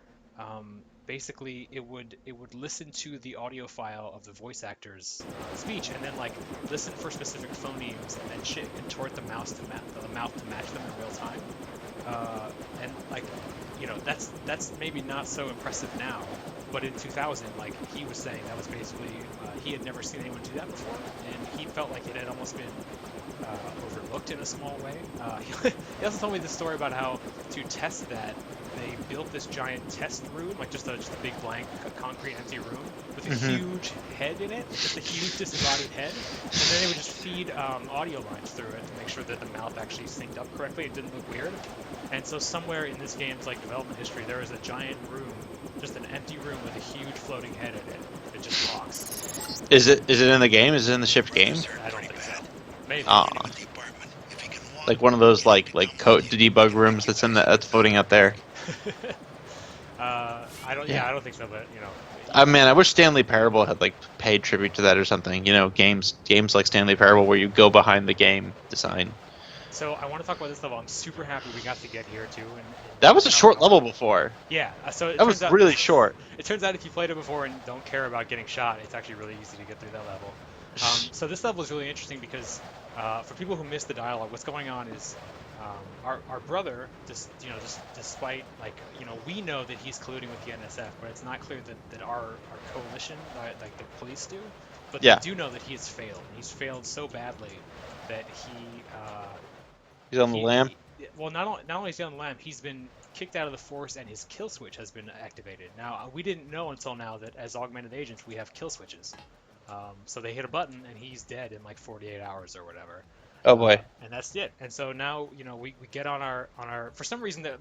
basically it would listen to the audio file of the voice actor's speech, and then like listen for specific phonemes, and then contort the mouth to match them in real time. And like, that's maybe not so impressive now, but in 2000, like he was saying, that was basically he had never seen anyone do that before, and he felt like it had almost been overlooked in a small way. He also told me this story about how to test that they built this giant test room, like just a big blank concrete empty room with a huge head in it, just a huge disembodied head, and then they would just feed audio lines through it to make sure that the mouth actually synced up correctly. It didn't look weird. And so somewhere in this game's like development history, there is a giant room, just an empty room with a huge floating head in it that just talks. Is it in the game? Is it in the shipped game? I don't think so. Maybe. Like one of those like code debug rooms that's floating out there. I don't think so, but I wish Stanley Parable had like paid tribute to that or something. Games like Stanley Parable where you go behind the game design. So I want to talk about this level. I'm super happy we got to get here too. And that was a short level before. Yeah, so that was really short. It turns out if you played it before and don't care about getting shot, it's actually really easy to get through that level. So this level is really interesting because for people who missed the dialogue, what's going on is our brother, despite we know that he's colluding with the NSF, but it's not clear that our coalition, like the police do, but they do know that he has failed. He's failed so badly that he's on the lam. Well, not only is he on the lam, he's been kicked out of the force and his kill switch has been activated. Now, we didn't know until now that as augmented agents we have kill switches. So they hit a button and he's dead in like 48 hours or whatever. Oh boy. And that's it. And so now, we get on our for some reason that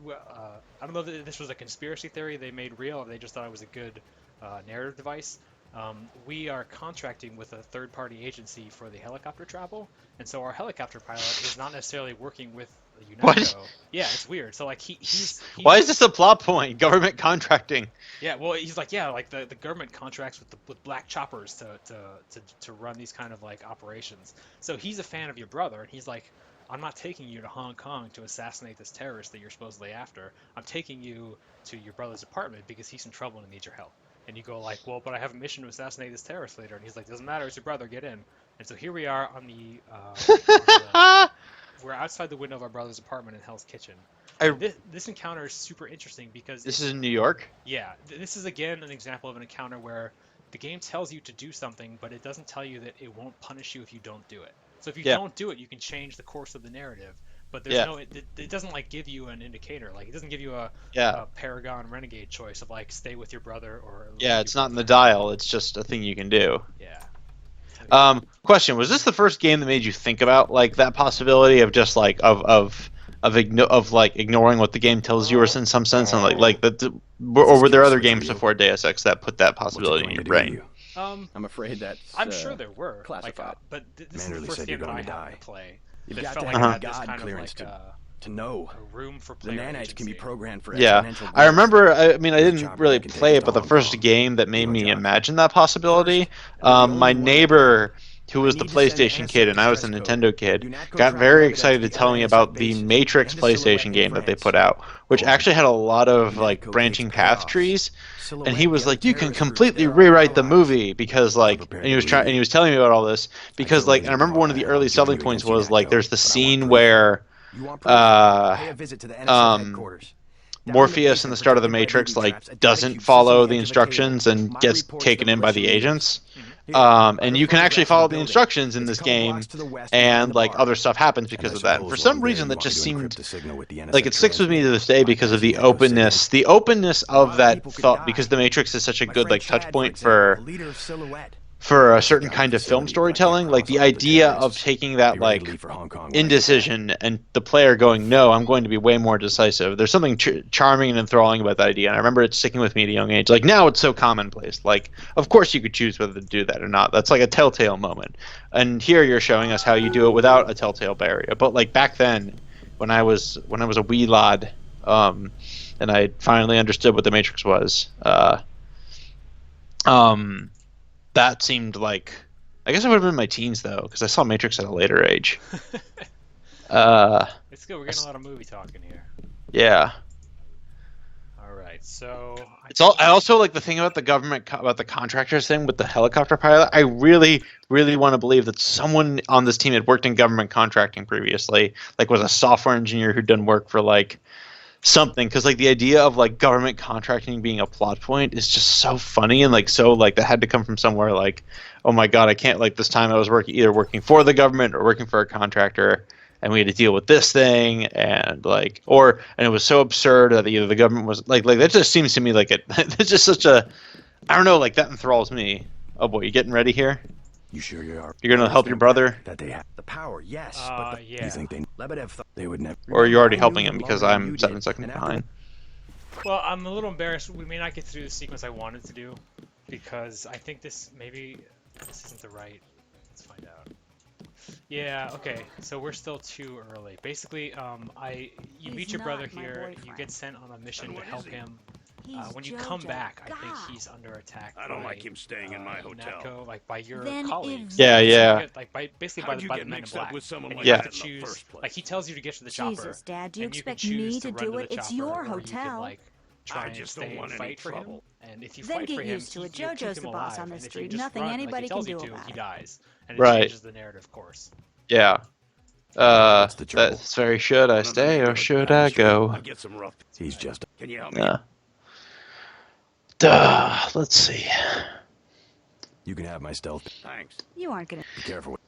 I don't know that this was a conspiracy theory they made real or they just thought it was a good narrative device. We are contracting with a third-party agency for the helicopter travel, and so our helicopter pilot is not necessarily working with UNATCO. What? Yeah, it's weird. So like he's why is this a plot point? Government contracting. Yeah, well, he's like, like the government contracts with black choppers to run these kind of like operations. So he's a fan of your brother, and he's like, I'm not taking you to Hong Kong to assassinate this terrorist that you're supposedly after. I'm taking you to your brother's apartment because he's in trouble and needs your help. And you go like, well, but I have a mission to assassinate this terrorist leader. And he's like, doesn't matter, it's your brother, get in. And so here we are on we're outside the window of our brother's apartment in Hell's Kitchen. This encounter is super interesting because... This is in New York? Yeah, this is again an example of an encounter where the game tells you to do something, but it doesn't tell you that it won't punish you if you don't do it. So if you don't do it, you can change the course of the narrative. But there's it doesn't like give you an indicator. Like it doesn't give you a Paragon Renegade choice of like stay with your brother or it's not in the dial. It's just a thing you can do. Yeah. Question: was this the first game that made you think about like that possibility of just like of ignoring what the game tells you, or in some sense, and or were there other games before Deus Ex that put that possibility in your brain? I'm afraid that I'm sure there were classified. But this Manderly is the first said game you're that I going to happened die. to play. You've That got felt to like have it had this God kind of clearance like, to know. a room for The player nanites can be agency. programmed for Yeah, exponential I remember. I There's a didn't chopper really that can take play us it, to but the Hong first Kong. game that made You know, me John. imagine that possibility. First, and the only My one- neighbor who was the PlayStation kid and I was the Nintendo kid, got very excited to tell me about the Matrix PlayStation game that they put out, which actually had a lot of like branching path trees. And he was like, "You can completely rewrite the movie because like," and he was telling me about all this because like, and I remember one of the early selling points was like, there's the scene where, Morpheus in the start of the Matrix like doesn't follow the instructions and gets taken in by the agents. And you can actually follow the instructions in this game, and like other stuff happens because of that. And for some reason, that just seemed like it sticks with me to this day because of the openness of that thought. Because the Matrix is such a good like touch point for a certain kind of film storytelling. Like the idea of taking that like indecision and the player going, "No, I'm going to be way more decisive." There's something charming and enthralling about that idea, and I remember it sticking with me at a young age. Like now, it's so commonplace. Like, of course, you could choose whether to do that or not. That's like a telltale moment. And here, you're showing us how you do it without a telltale barrier. But like back then, when I was a wee lad, and I finally understood what the Matrix was, that seemed like, I guess I would have been in my teens though, because I saw Matrix at a later age. It's good. We're getting a lot of movie talking here. Yeah. All right. So I also like the thing about the government, about the contractors thing with the helicopter pilot. I really, really want to believe that someone on this team had worked in government contracting previously, like was a software engineer who'd done work for like something, because like the idea of like government contracting being a plot point is just so funny, and like so like that had to come from somewhere. Like, oh my god, I can't, like this time I was either working for the government or working for a contractor, and we had to deal with this thing, and like and it was so absurd that either the government was like that just seems to me like it's just such a, I don't know, like that enthralls me. Oh boy, you getting ready here? You sure you are? You're gonna help your brother? That they have the power, yes. Yeah. You think Lebedev thought they would never? Or are you already helping him because I'm 7 seconds behind? Well, I'm a little embarrassed. We may not get through the sequence I wanted to do because I think this isn't the right. Let's find out. Yeah. Okay. So we're still too early. Basically, you meet your brother here. You get sent on a mission to help him. When you come back, I think he's under attack. I don't like him staying in my hotel. Natko, like by your colleagues. Yeah, yeah. So like basically by the men in black. With someone and like you that have to in the choose. first place? Like he tells you to get to the chopper. Jesus, Dad, do you and expect can choose me to run do it? the It's chopper, your or you hotel. could, like, try I and just stay don't want and any fight for him. trouble. And if you Then fight get for him, used to it. you keep JoJo's him the boss alive, on the and if you street. just Nothing run, like anybody he can tells you do to, about he it. dies, and it Right. changes the narrative course. Yeah. What's the trouble? That's very, should I stay or should I go? I get some rough. He's just. Can you help me? Yeah. Let's see. You can have my stealth. Thanks. You aren't gonna. Be careful.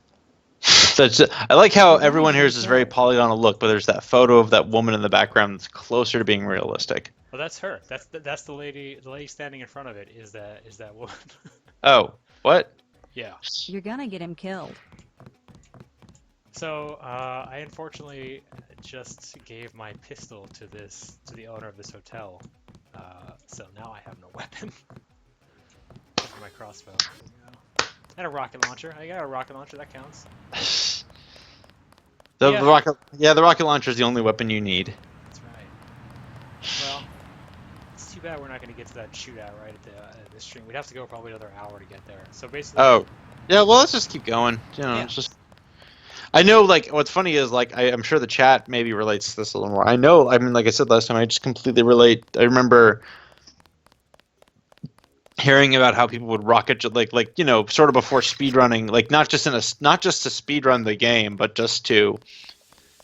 I like how everyone here is this very polygonal look, but there's that photo of that woman in the background that's closer to being realistic. Well, that's her. That's the lady. The lady standing in front of it is that woman. Oh, what? Yeah. You're gonna get him killed. So I unfortunately just gave my pistol to the owner of this hotel. So now I have no weapon. For my crossbow. And a rocket launcher. I got a rocket launcher. That counts. The Yeah. rocket launcher is the only weapon you need. That's right. Well, it's too bad we're not going to get to that shootout right at the stream. We'd have to go probably another hour to get there. So basically. Oh, yeah. Well, let's just keep going. You know, Yeah. it's just. I know, like, what's funny is, like, I'm sure the chat maybe relates to this a little more. I know, I mean, like I said last time, I just completely relate. I remember hearing about how people would rocket, like you know, sort of before speedrunning, like not just to speedrun the game, but just to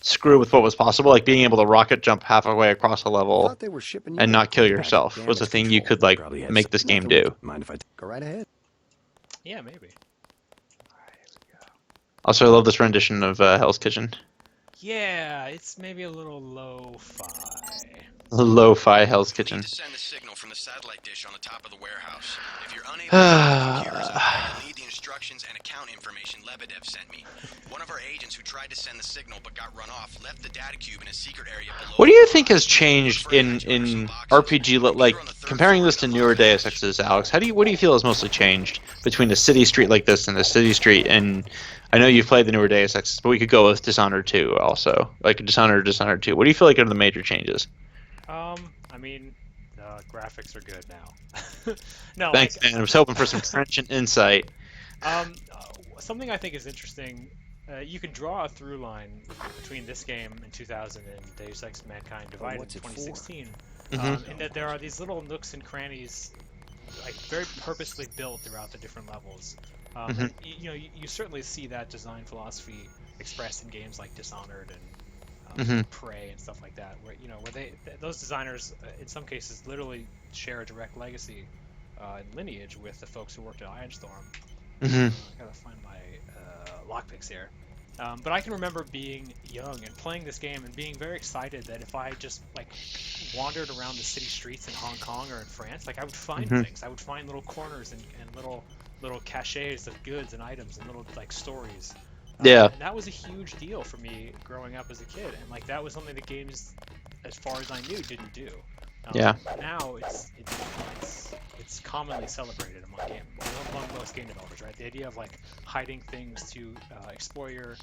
screw with what was possible, like being able to rocket jump halfway across a level Thought they were shipping you and not kill back to yourself was a damage thing you control. could, like, Probably had make this game nothing. do. Mind if I go right ahead? Yeah, maybe. Also, I love this rendition of Hell's Kitchen. Yeah, it's maybe a little lo-fi. Lo-fi Hell's Need Kitchen. to send the signal from the satellite dish on the top of the warehouse. If you're unable to computers, you'll need the instructions and account information Lebedev sent me. One of our agents who tried to send the signal but got run off left the data cube in a secret area below. What do you think has changed in RPG, like comparing this to newer Deus Exes, Alex? What do you feel has mostly changed between a city street like this and a city street? And I know you've played the newer Deus Exes, but we could go with Dishonored 2 also, like Dishonored 2. What do you feel like are the major changes? I mean, graphics are good now. No, Thanks, man. I was hoping for some trenchant insight. something I think is interesting, you can draw a through line between this game in 2000 and Deus Ex Mankind Divided in 2016, in that there are these little nooks and crannies, like very purposely built throughout the different levels. And, you certainly see that design philosophy expressed in games like Dishonored and Prey and stuff like that, where those designers in some cases literally share a direct legacy and lineage with the folks who worked at Ironstorm. I gotta find my lockpicks here. But I can remember being young and playing this game and being very excited that if I just wandered around the city streets in Hong Kong or in France, I would find things. I would find little corners and little caches of goods and items and little stories. Yeah. And that was a huge deal for me growing up as a kid, and that was something the games, as far as I knew, didn't do. Yeah. Now it's commonly celebrated among most game developers, right? The idea of hiding things to explore or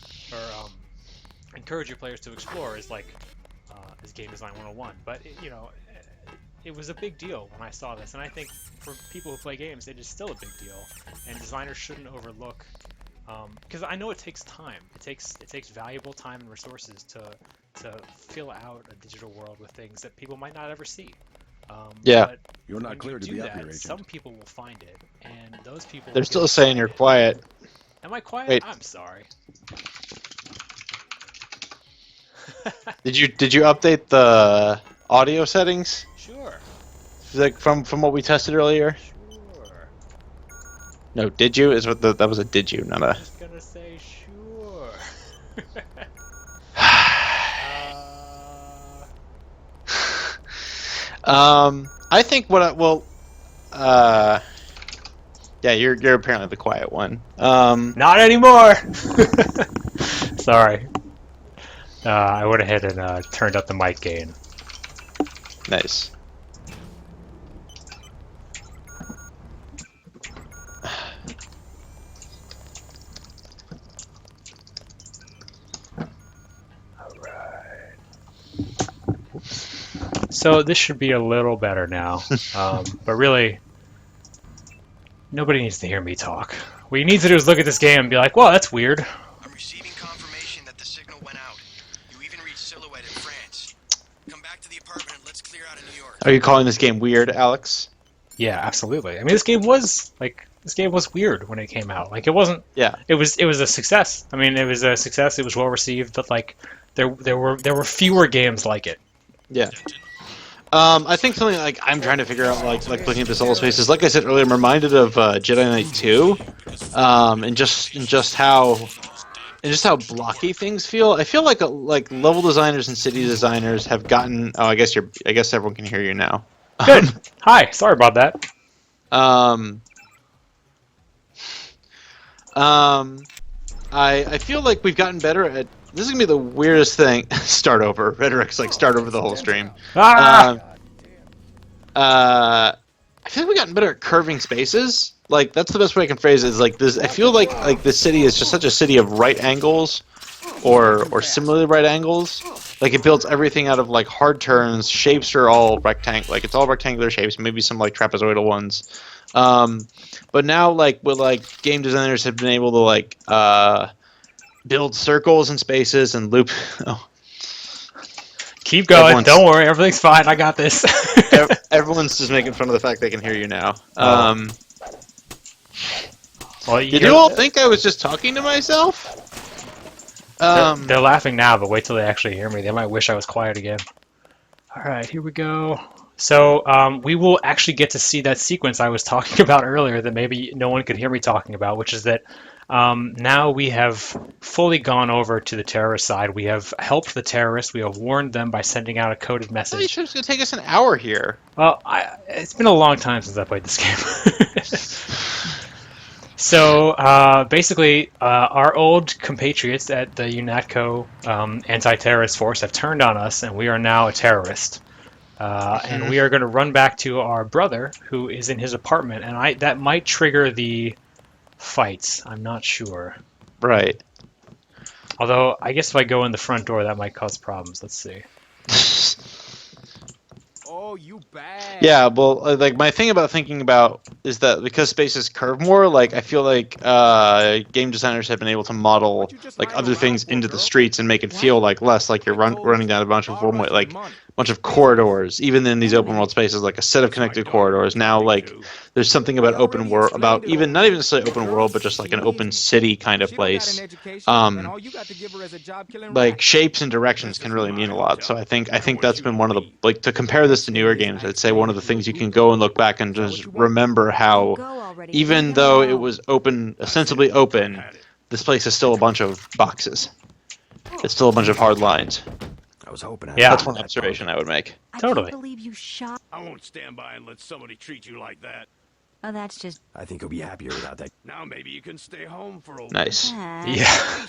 encourage your players to explore is is game design 101. But it was a big deal when I saw this, and I think for people who play games, it is still a big deal, and designers shouldn't overlook. Because I know it takes time. It takes valuable time and resources to fill out a digital world with things that people might not ever see. But You're not clear to be up here, Agent. some people will find it, and those people. They're still saying you're quiet. Am I quiet? Wait. I'm sorry. Did you update the audio settings? Sure. From what we tested earlier? Sure. No, did you? That was a did you, not a. I'm just gonna say sure. I think yeah, you're apparently the quiet one. Not anymore. Sorry. I went ahead and turned up the mic gain. Nice. So this should be a little better now, but really, nobody needs to hear me talk. What you need to do is look at this game and be like, "Well, that's weird." I'm receiving confirmation that the signal went out. You even reached Silhouette in France. Come back to the apartment and let's clear out of New York. Are you calling this game weird, Alex? Yeah, absolutely. I mean, this game was weird when it came out. It wasn't. Yeah. It was a success. I mean, it was a success. It was well received, but there were fewer games like it. Yeah. I think something I'm trying to figure out, looking at this whole space is, like I said earlier, I'm reminded of Jedi Knight 2, and just how blocky things feel. I feel like level designers and city designers have gotten. Oh, I guess everyone can hear you now. Good. Hi. Sorry about that. I feel like we've gotten better at. This is gonna be the weirdest thing. Start over. Rhetoric's start over the whole stream. I feel like we've gotten better at curving spaces. That's the best way I can phrase it. Is this. I feel like the city is just such a city of right angles, or similarly right angles. It builds everything out of hard turns. Shapes are all rectangle. It's all rectangular shapes. Maybe some trapezoidal ones. But now with game designers have been able to build circles and spaces and loop. Oh. Keep going. Don't worry. Everything's fine. I got this. Everyone's just making fun of the fact they can hear you now. Well, did you all think I was just talking to myself? They're laughing now, but wait till they actually hear me. They might wish I was quiet again. All right, here we go. So we will actually get to see that sequence I was talking about earlier that maybe no one could hear me talking about, which is that now we have fully gone over to the terrorist side. We have helped the terrorists. We have warned them by sending out a coded message. I thought it was going to take us an hour here. Well, it's been a long time since I played this game. So basically, our old compatriots at the UNATCO anti-terrorist force have turned on us, and we are now a terrorist. And we are going to run back to our brother, who is in his apartment, and that might trigger the fights. I'm not sure. Right. Although, I guess if I go in the front door, that might cause problems. Let's see. Oh, you bad. Yeah, well, like my thing about thinking about is that because spaces curve more, like I feel like game designers have been able to model like other things into the streets and make it feel like less like you're running down a bunch of bunch of corridors, even in these open world spaces, like a set of connected corridors. Now, like there's something about open world, about even not even necessarily open world, but just like an open city kind of place. Like shapes and directions can really mean a lot. So I think that's been one of the, like, to compare this to newer games, I'd say one of the things you can go and look back and just remember how even though it was open, ostensibly open, this place is still a bunch of boxes. It's still a bunch of hard lines. I was hoping. Yeah. That's one observation I would make. Totally. I can't believe you shot. I won't stand by and let somebody treat you like that. Oh, that's just. I think he'll be happier without that. Now maybe you can stay home for a while. Nice. Yeah.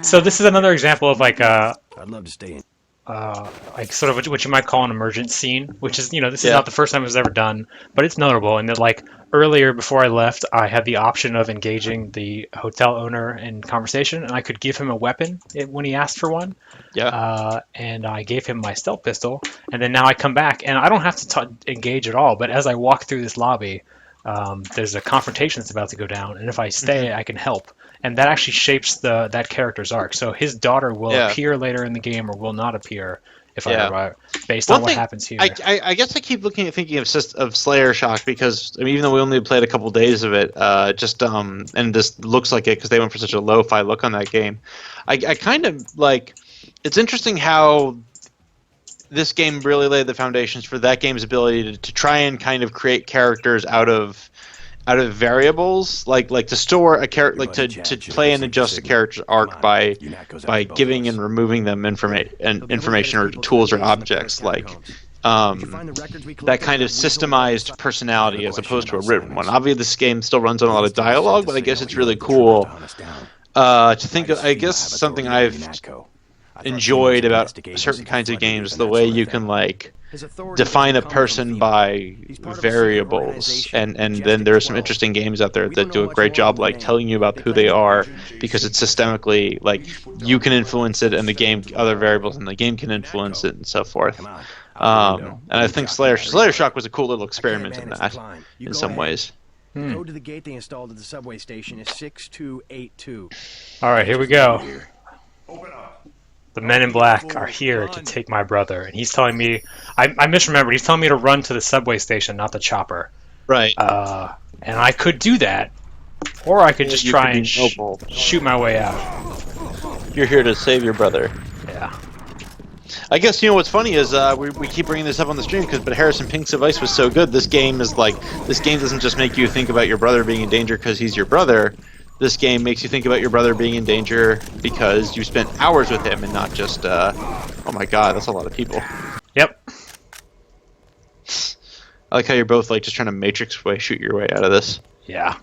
So this is another example of like I'd love to stay in. like sort of what you might call an emergent scene, which is, this is not the first time it was ever done, but it's notable in that, like, earlier before I left, I had the option of engaging the hotel owner in conversation, and I could give him a weapon when he asked for one. Yeah. And I gave him my stealth pistol, and then now I come back, and I don't have to engage at all, but as I walk through this lobby, there's a confrontation that's about to go down, and if I stay, I can help. And that actually shapes that character's arc. So his daughter will appear later in the game or will not appear if I arrive, based on what happens here. I guess I keep thinking of Slayer Shock because, I mean, even though we only played a couple days of it, and this looks like it because they went for such a lo-fi look on that game. I kind of like, it's interesting how this game really laid the foundations for that game's ability to try and kind of create characters out of variables, like to store a character, like to play and adjust a character's arc by giving and removing them information or tools or objects, like that kind of systemized personality as opposed to a written one. Obviously, this game still runs on a lot of dialogue, but I guess it's really cool to think of. I guess something I've enjoyed about certain kinds of games, the way you can like define a person by variables, and then there are some interesting games out there that do a great job like telling you about who they are because it's systemically, like, you can influence it and the game, other variables in the game can influence it and so forth. And I think Slayer Shock was a cool little experiment in that in some ways. The code to the gate they installed at the subway station is 6282. All right, here we go. The men in black are here to take my brother. And he's telling me, I misremembered, he's telling me to run to the subway station, not the chopper. Right. And I could do that, or I could just try and shoot my way out. You're here to save your brother. Yeah. I guess, what's funny is we keep bringing this up on the stream but Harrison Pink's advice was so good. This game doesn't just make you think about your brother being in danger because he's your brother. This game makes you think about your brother being in danger because you spent hours with him and not just, oh my god, that's a lot of people. Yep. I like how you're both like just trying to shoot your way out of this. Yeah.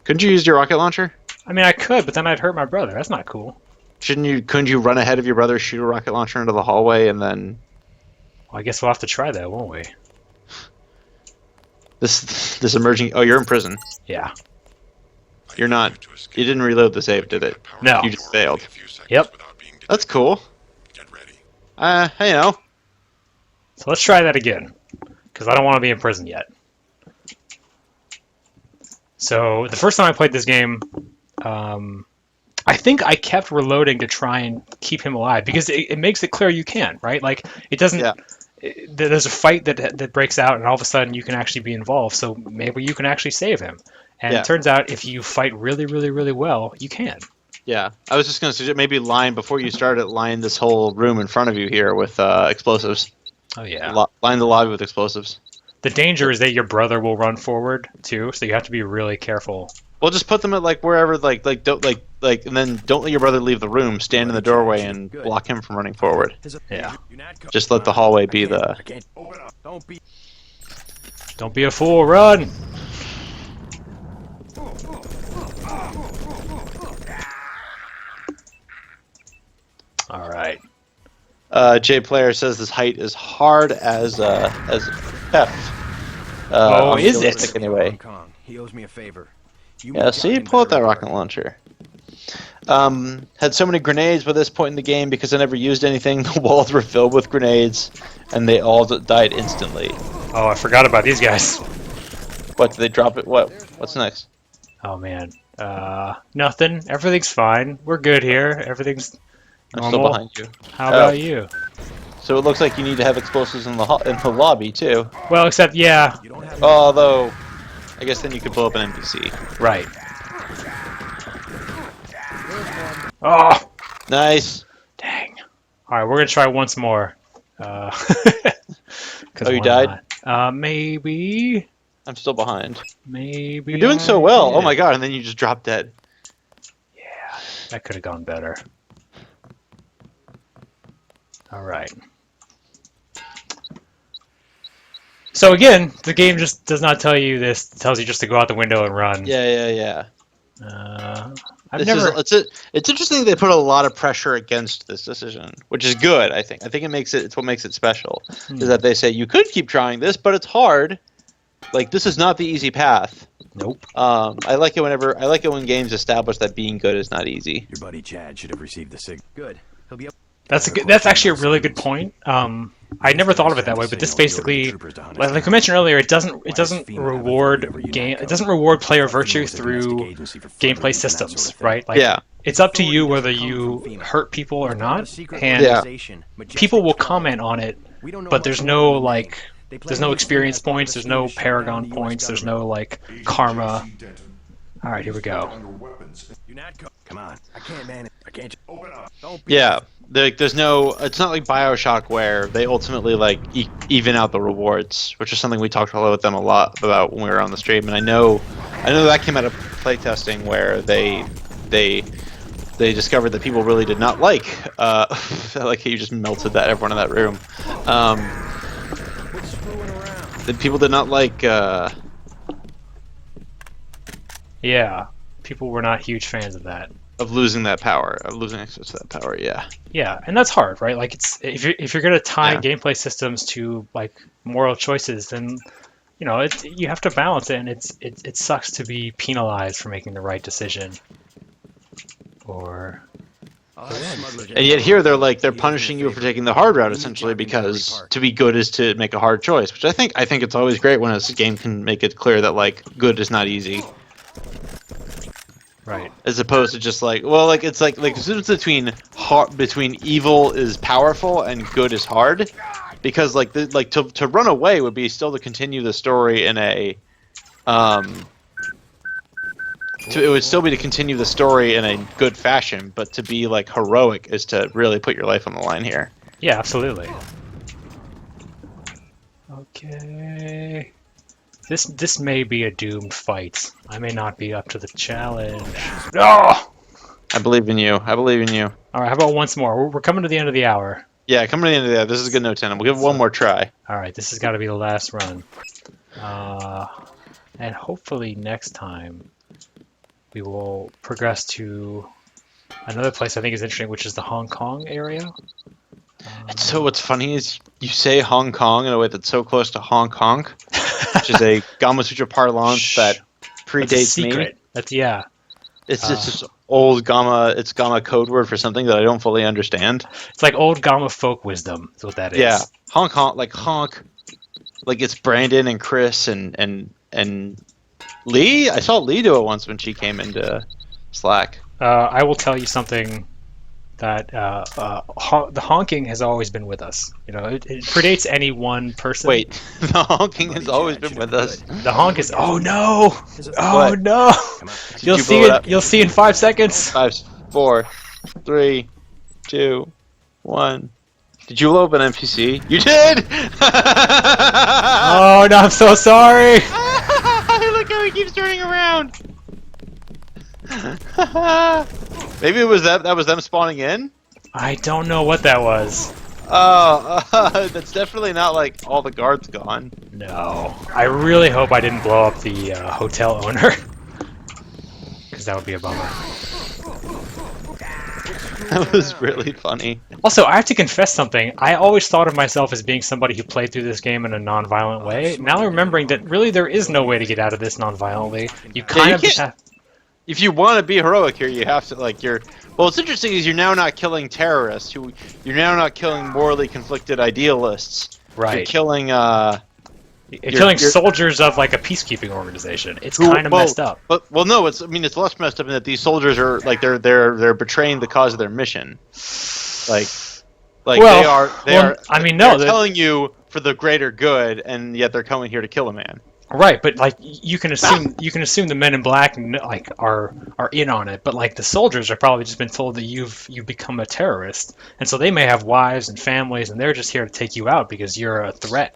Couldn't you use your rocket launcher? I mean, I could, but then I'd hurt my brother. That's not cool. Couldn't you run ahead of your brother, shoot a rocket launcher into the hallway, and then... Well, I guess we'll have to try that, won't we? This emerging... Oh, you're in prison. Yeah. You're not... You didn't reload the save, did it? No. You just failed. Yep. That's cool. Hey, So let's try that again, because I don't want to be in prison yet. So the first time I played this game, I think I kept reloading to try and keep him alive, because it makes it clear you can, right? Like, it doesn't... Yeah. There's a fight that breaks out, and all of a sudden you can actually be involved, so maybe you can actually save him. And it turns out if you fight really, really, really well, you can. Yeah, I was just going to suggest maybe before you started, line this whole room in front of you here with explosives. Oh, yeah. Line the lobby with explosives. The danger is that your brother will run forward, too, so you have to be really careful. Well, just put them at wherever, and then don't let your brother leave the room. Stand in the doorway and block him from running forward. Yeah. Just let the hallway be the... Don't be a fool, run! All right. J Player says this height is hard as F. Is it? Anyway. He owes me a favor. Yeah, see, pull out that rocket launcher. Had so many grenades by this point in the game because I never used anything. The walls were filled with grenades, and they all died instantly. Oh, I forgot about these guys. What, did they drop it? What's next? Oh man. Nothing. Everything's fine. We're good here. Everything's I'm normal. still behind you. How about you? So it looks like you need to have explosives in the lobby too. Well, except yeah. Although, I guess then you could blow up an NPC. Right. Oh, Nice. dang. All right, we're gonna try once more. Oh, you died? Maybe. I'm still behind. Maybe. You're doing so well. did. Oh my god! And then you just dropped dead. Yeah, that could have gone better. All right. So again, the game just does not tell you this. It tells you just to go out the window and run. Yeah. I've never. It's interesting they put a lot of pressure against this decision, which is good. I think it's what makes it special. Is that they say you could keep trying this, but it's hard. Like, this is not the easy path. Nope. I like it when games establish that being good is not easy. Your buddy Chad should have received the signal. Good. He'll be up. That's actually a really good point. I never thought of it that way, but this basically, like I mentioned earlier, it doesn't reward player virtue through gameplay systems, right? Like, Yeah. It's up to you whether you hurt people or not, and people will comment on it, but there's no experience points, there's no paragon points, there's no like karma. All right, here we go. Come on. I can't manage. I can't. Open up. Yeah. There's no. It's not like BioShock where they ultimately like even out the rewards, which is something we talked with them a lot about when we were on the stream. And I know that came out of playtesting where they discovered that people really did not like. Like how you just melted everyone in that room. That people did not like. Yeah, people were not huge fans of that. Of losing that power, of losing access to that power, yeah. Yeah, and that's hard, right? Like, it's if you're gonna tie gameplay systems to like moral choices, then you have to balance it, and it sucks to be penalized for making the right decision. And yet here they're punishing you for taking the hard route essentially because to be good is to make a hard choice, which I think it's always great when a game can make it clear that like good is not easy. Right. As opposed to just it's like the difference between evil is powerful and good is hard, because to run away would be still to continue the story in a it would still be to continue the story in a good fashion, but to be like heroic is to really put your life on the line here. Yeah, absolutely. Okay. This may be a doomed fight. I may not be up to the challenge. Oh! I believe in you. All right, how about once more? We're coming to the end of the hour. Yeah, coming to the end of the hour. This is a good note 10. We'll give it one more try. All right, this has got to be the last run. And hopefully next time we will progress to another place I think is interesting, which is the Hong Kong area. So what's funny is you say Hong Kong in a way that's so close to Hong Kong, which is a Gamasutra parlance that predates me. That's yeah. It's just old Gamma. It's Gamma code word for something that I don't fully understand. It's like old Gamma folk wisdom. Is what that is. Yeah, Hong Kong, like honk, like it's Brandon and Chris and Lee. I saw Lee do it once when she came into Slack. I will tell you something. That the honking has always been with us. It predates any one person. Wait, the honking has always been with us. The honk is. Oh no! Oh no! You'll see it. You'll see in 5 seconds. 5, 4, 3, 2, 1. Did you blow up an NPC? You did! Oh no! I'm so sorry. Look how he keeps turning around. Maybe it was that was them spawning in? I don't know what that was. Oh, that's definitely not like all the guards gone. No. I really hope I didn't blow up the hotel owner. Because that would be a bummer. That was really funny. Also, I have to confess something. I always thought of myself as being somebody who played through this game in a non-violent way. Now I'm remembering that really there is no way to get out of this non-violently. You kind of just have... if you want to be heroic here, you have to Well, what's interesting is you're now not killing terrorists. You're now not killing morally conflicted idealists. Right. You're killing. You're killing soldiers of like a peacekeeping organization. It's kind of messed up. But no, it's less messed up in that these soldiers are they're betraying the cause of their mission. Like they are. I mean, no, they're telling you for the greater good, and yet they're coming here to kill a man. Right, but like you can assume the men in black are in on it, but like the soldiers are probably just been told that you've become a terrorist, and so they may have wives and families, and they're just here to take you out because you're a threat.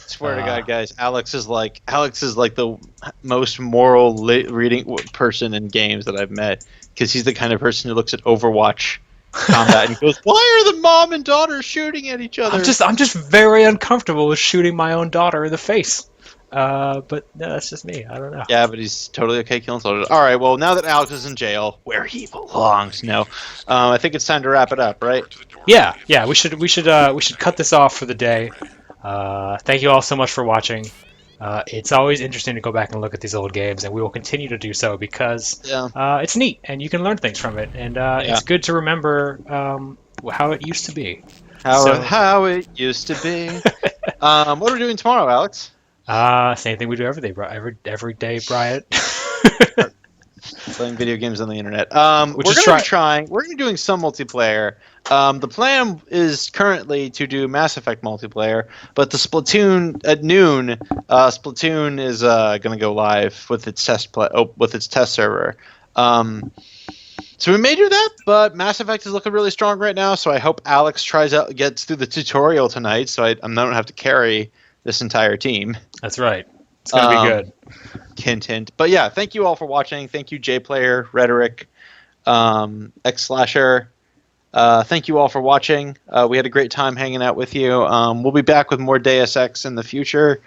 Swear to God, guys, Alex is like the most moral reading person in games that I've met, because he's the kind of person who looks at Overwatch combat and goes, "Why are the mom and daughter shooting at each other?" I'm just very uncomfortable with shooting my own daughter in the face. But no, that's just me. I don't know. Yeah, but he's totally okay killing soldiers. All right, well, now that Alex is in jail, where he belongs, I think it's time to wrap it up, right? Yeah. We should cut this off for the day. Thank you all so much for watching. It's always interesting to go back and look at these old games, and we will continue to do so because it's neat and you can learn things from it, and it's good to remember how it used to be. How it used to be. What are we doing tomorrow, Alex? Same thing we do every day, Bryant. Playing video games on the internet. We're going to be doing some multiplayer. The plan is currently to do Mass Effect multiplayer, but the Splatoon at noon, Splatoon is going to go live with its test server. So we may do that, but Mass Effect is looking really strong right now. So I hope Alex gets through the tutorial tonight, so I don't have to carry this entire team. That's right. It's going to be good. Hint, hint. But yeah, thank you all for watching. Thank you, JPlayer, Rhetoric, X-Slasher. Thank you all for watching. We had a great time hanging out with you. We'll be back with more Deus Ex in the future.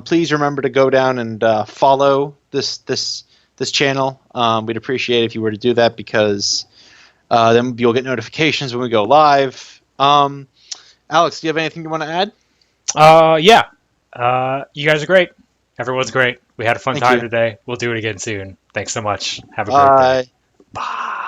Please remember to go down and follow this channel. We'd appreciate it if you were to do that, because then you'll get notifications when we go live. Alex, do you have anything you want to add? Yeah. You guys are great. Everyone's great. We had a fun time today. We'll do it again soon. Thanks so much. Have a great day. Bye.